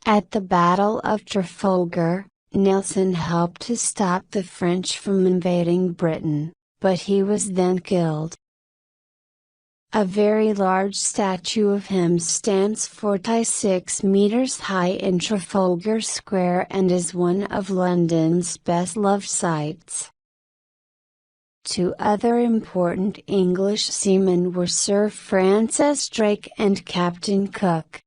Speaker 1: At the Battle of Trafalgar, Nelson helped to stop the French from invading Britain, but he was then killed. A very large statue of him stands 46 meters high in Trafalgar Square and is one of London's best-loved sights. Two other important English seamen were Sir Francis Drake and Captain Cook.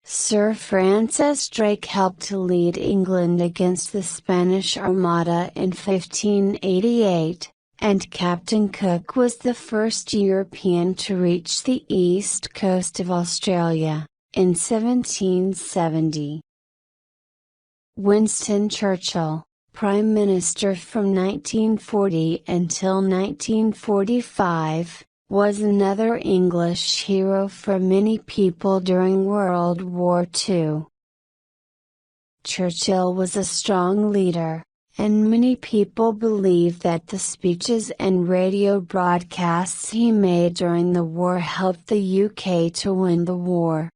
Speaker 1: Sir Francis Drake helped to lead England against the Spanish Armada in 1588, and Captain Cook was the first European to reach the east coast of Australia, in 1770. Winston Churchill, Prime Minister from 1940 until 1945, was another English hero for many people during World War II. Churchill was a strong leader, and many people believe that the speeches and radio broadcasts he made during the war helped the UK to win the war.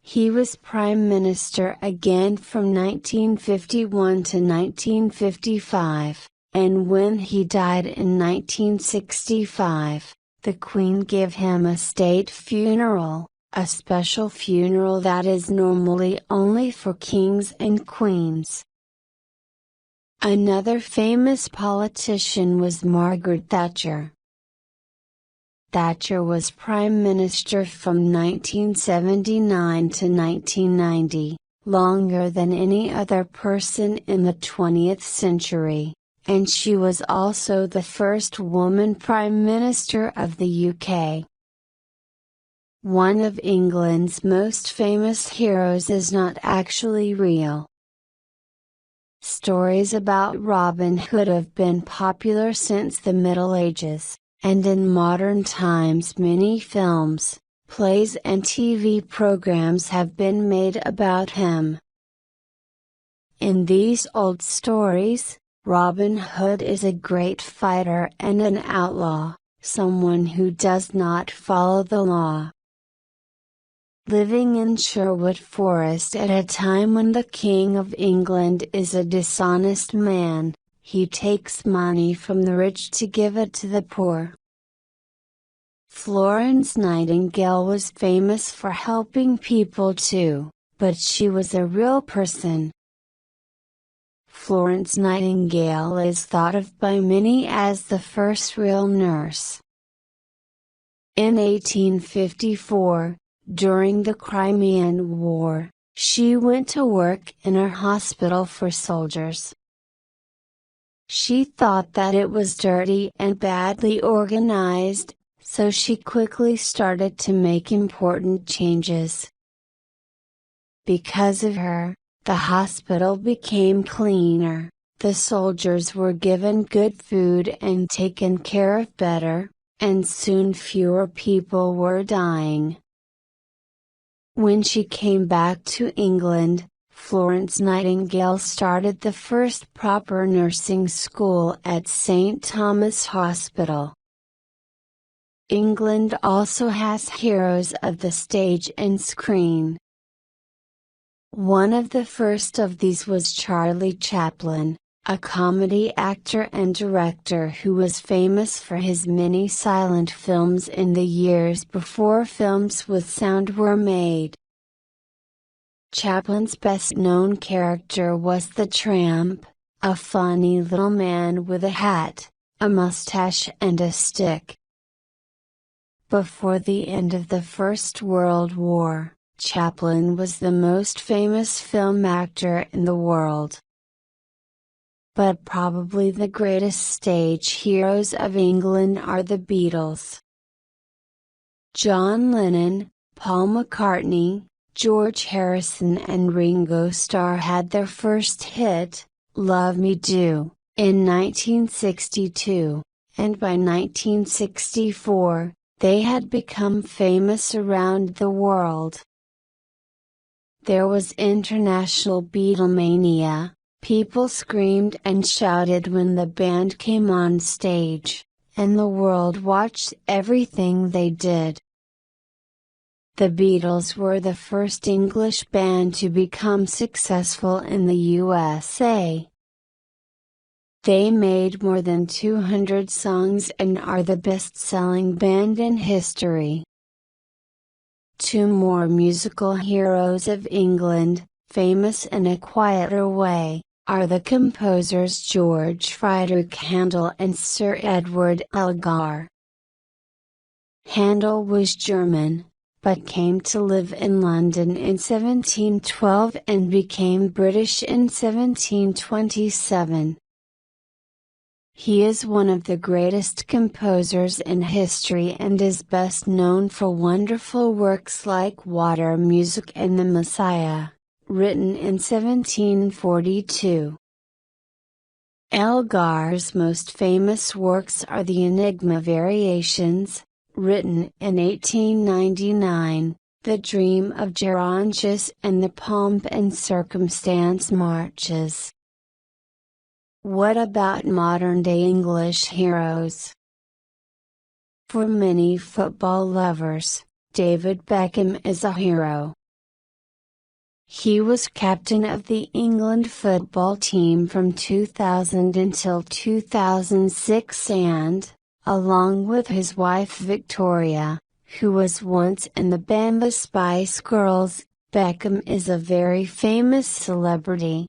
Speaker 1: He was Prime Minister again from 1951 to 1955. And when he died in 1965, the Queen gave him a state funeral, a special funeral that is normally only for kings and queens. Another famous politician was Margaret Thatcher. Thatcher was Prime Minister from 1979 to 1990, longer than any other person in the 20th century. And she was also the first woman Prime Minister of the UK. One of England's most famous heroes is not actually real. Stories about Robin Hood have been popular since the Middle Ages, and in modern times many films, plays and TV programs have been made about him. In these old stories, Robin Hood is a great fighter and an outlaw, someone who does not follow the law. Living in Sherwood Forest at a time when the King of England is a dishonest man, he takes money from the rich to give it to the poor. Florence Nightingale was famous for helping people too, but she was a real person. Florence Nightingale is thought of by many as the first real nurse. In 1854, during the Crimean War, she went to work in a hospital for soldiers. She thought that it was dirty and badly organized, so she quickly started to make important changes. Because of her, the hospital became cleaner, the soldiers were given good food and taken care of better, and soon fewer people were dying. When she came back to England, Florence Nightingale started the first proper nursing school at St. Thomas Hospital. England also has heroes of the stage and screen. One of the first of these was Charlie Chaplin, a comedy actor and director who was famous for his many silent films in the years before films with sound were made. Chaplin's best-known character was the Tramp, a funny little man with a hat, a mustache and a stick. Before the end of the First World War, Chaplin was the most famous film actor in the world. But probably the greatest stage heroes of England are the Beatles. John Lennon, Paul McCartney, George Harrison and Ringo Starr had their first hit, Love Me Do, in 1962, and by 1964, they had become famous around the world. There was international Beatlemania. People screamed and shouted when the band came on stage, and the world watched everything they did. The Beatles were the first English band to become successful in the USA. They made more than 200 songs and are the best-selling band in history. Two more musical heroes of England, famous in a quieter way, are the composers George Friedrich Handel and Sir Edward Elgar. Handel was German, but came to live in London in 1712 and became British in 1727. He is one of the greatest composers in history and is best known for wonderful works like Water Music and The Messiah, written in 1742. Elgar's most famous works are the Enigma Variations, written in 1899, The Dream of Gerontius and the Pomp and Circumstance Marches. What about modern-day English heroes? For many football lovers, David Beckham is a hero. He was captain of the England football team from 2000 until 2006 and, along with his wife Victoria, who was once in the band the Spice Girls, Beckham is a very famous celebrity.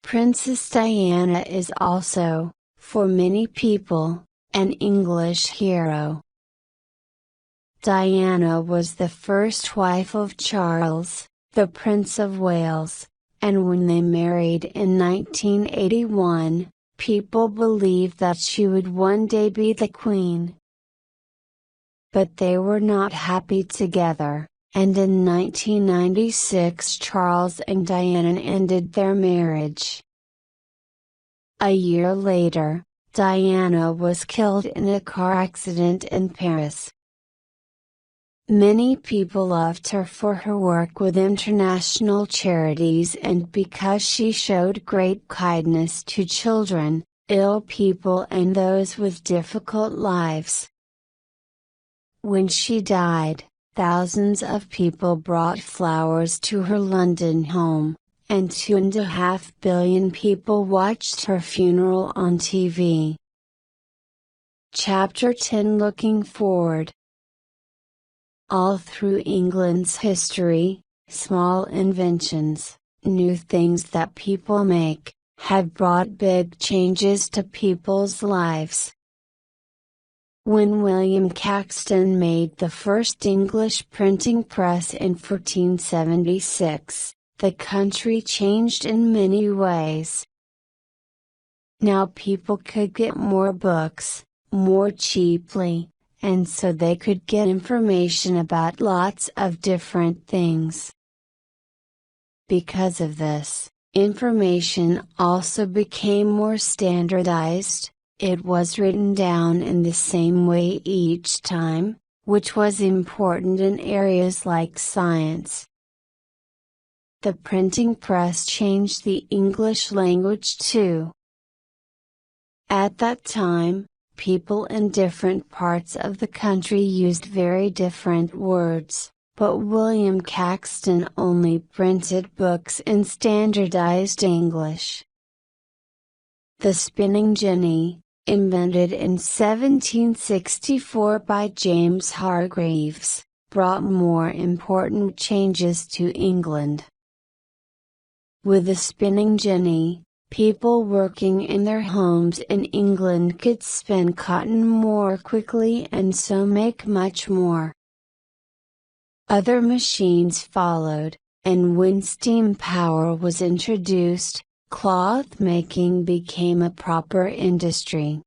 Speaker 1: Princess Diana is also, for many people, an English hero. Diana was the first wife of Charles, the Prince of Wales, and when they married in 1981, people believed that she would one day be the Queen. But they were not happy together, and in 1996 Charles and Diana ended their marriage. A year later, Diana was killed in a car accident in Paris. Many people loved her for her work with international charities and because she showed great kindness to children, ill people and those with difficult lives. When she died, thousands of people brought flowers to her London home, and 2.5 billion people watched her funeral on TV. Chapter 10 Looking Forward. All through England's history, small inventions, new things that people make, have brought big changes to people's lives. When William Caxton made the first English printing press in 1476, the country changed in many ways. Now people could get more books, more cheaply, and so they could get information about lots of different things. Because of this, information also became more standardized. It was written down in the same way each time, which was important in areas like science. The printing press changed the English language too. At that time, people in different parts of the country used very different words, but William Caxton only printed books in standardized English. The spinning jenny, invented in 1764 by James Hargreaves, brought more important changes to England. With the spinning jenny, people working in their homes in England could spin cotton more quickly and so make much more. Other machines followed, and when steam power was introduced, cloth making became a proper industry.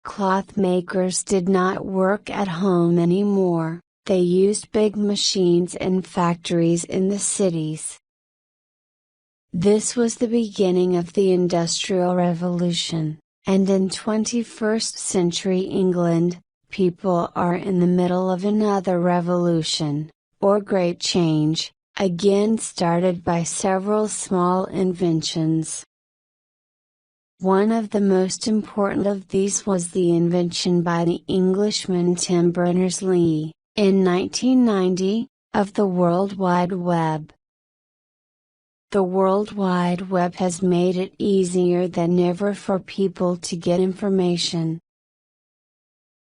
Speaker 1: Cloth makers did not work at home anymore, they used big machines in factories in the cities. This was the beginning of the Industrial Revolution, and in 21st century England, people are in the middle of another revolution, or great change, again started by several small inventions. One of the most important of these was the invention by the Englishman Tim Berners-Lee, in 1990, of the World Wide Web. The World Wide Web has made it easier than ever for people to get information.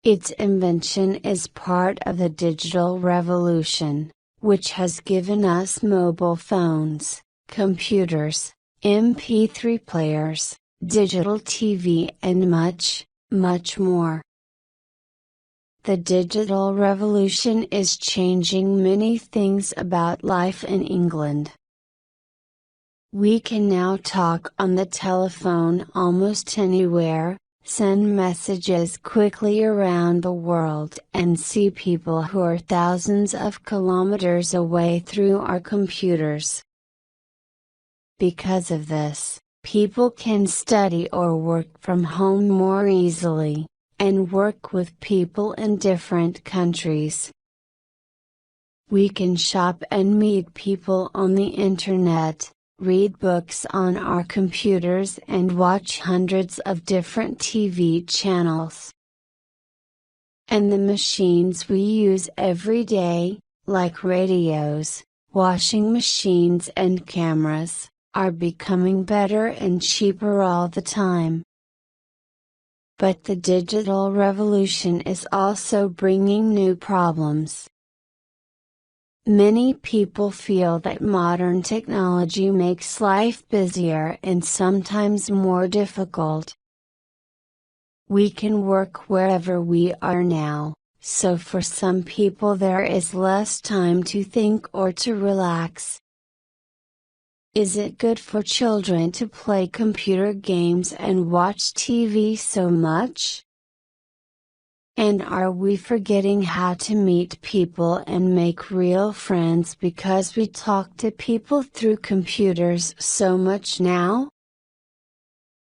Speaker 1: Its invention is part of the digital revolution, which has given us mobile phones, computers, MP3 players, digital TV and much, much more. The digital revolution is changing many things about life in England. We can now talk on the telephone almost anywhere, send messages quickly around the world and see people who are thousands of kilometers away through our computers. Because of this, people can study or work from home more easily, and work with people in different countries. We can shop and meet people on the internet, read books on our computers and watch hundreds of different TV channels. And the machines we use every day, like radios, washing machines and cameras, are becoming better and cheaper all the time. But the digital revolution is also bringing new problems. Many people feel that modern technology makes life busier and sometimes more difficult. We can work wherever we are now, so for some people there is less time to think or to relax. Is it good for children to play computer games and watch TV so much? And are we forgetting how to meet people and make real friends because we talk to people through computers so much now?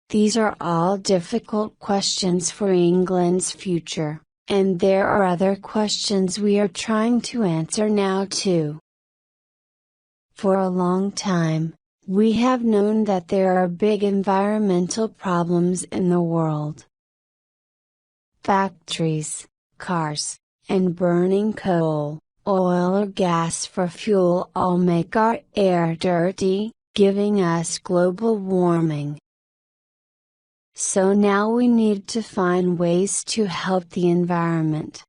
Speaker 1: These are all difficult questions for England's future, and there are other questions we are trying to answer now too. For a long time, we have known that there are big environmental problems in the world. Factories, cars, and burning coal, oil or gas for fuel all make our air dirty, giving us global warming. So now we need to find ways to help the environment.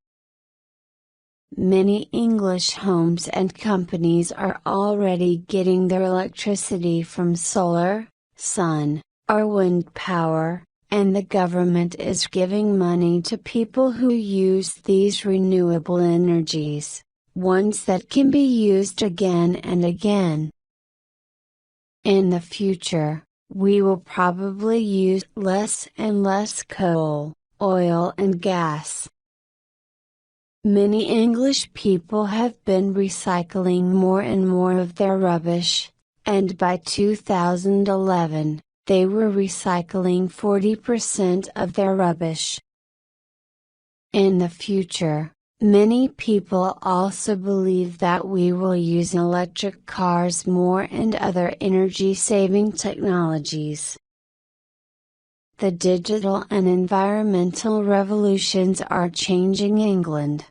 Speaker 1: Many English homes and companies are already getting their electricity from solar, sun, or wind power, and the government is giving money to people who use these renewable energies, ones that can be used again and again. In the future, we will probably use less and less coal, oil and gas. Many English people have been recycling more and more of their rubbish, and by 2011, they were recycling 40% of their rubbish. In the future, many people also believe that we will use electric cars more and other energy-saving technologies. The digital and environmental revolutions are changing England.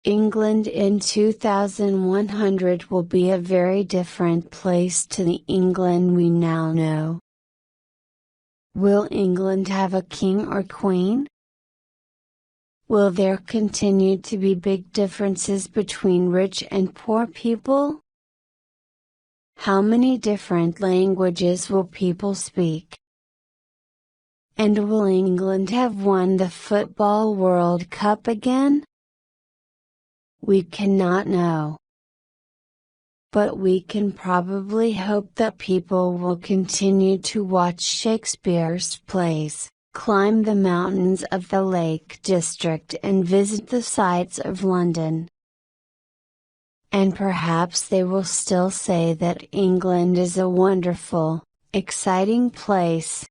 Speaker 1: England in 2100 will be a very different place to the England we now know. Will England have a king or queen? Will there continue to be big differences between rich and poor people? How many different languages will people speak? And will England have won the Football World Cup again? We cannot know. But we can probably hope that people will continue to watch Shakespeare's plays, climb the mountains of the Lake District and visit the sights of London. And perhaps they will still say that England is a wonderful, exciting place,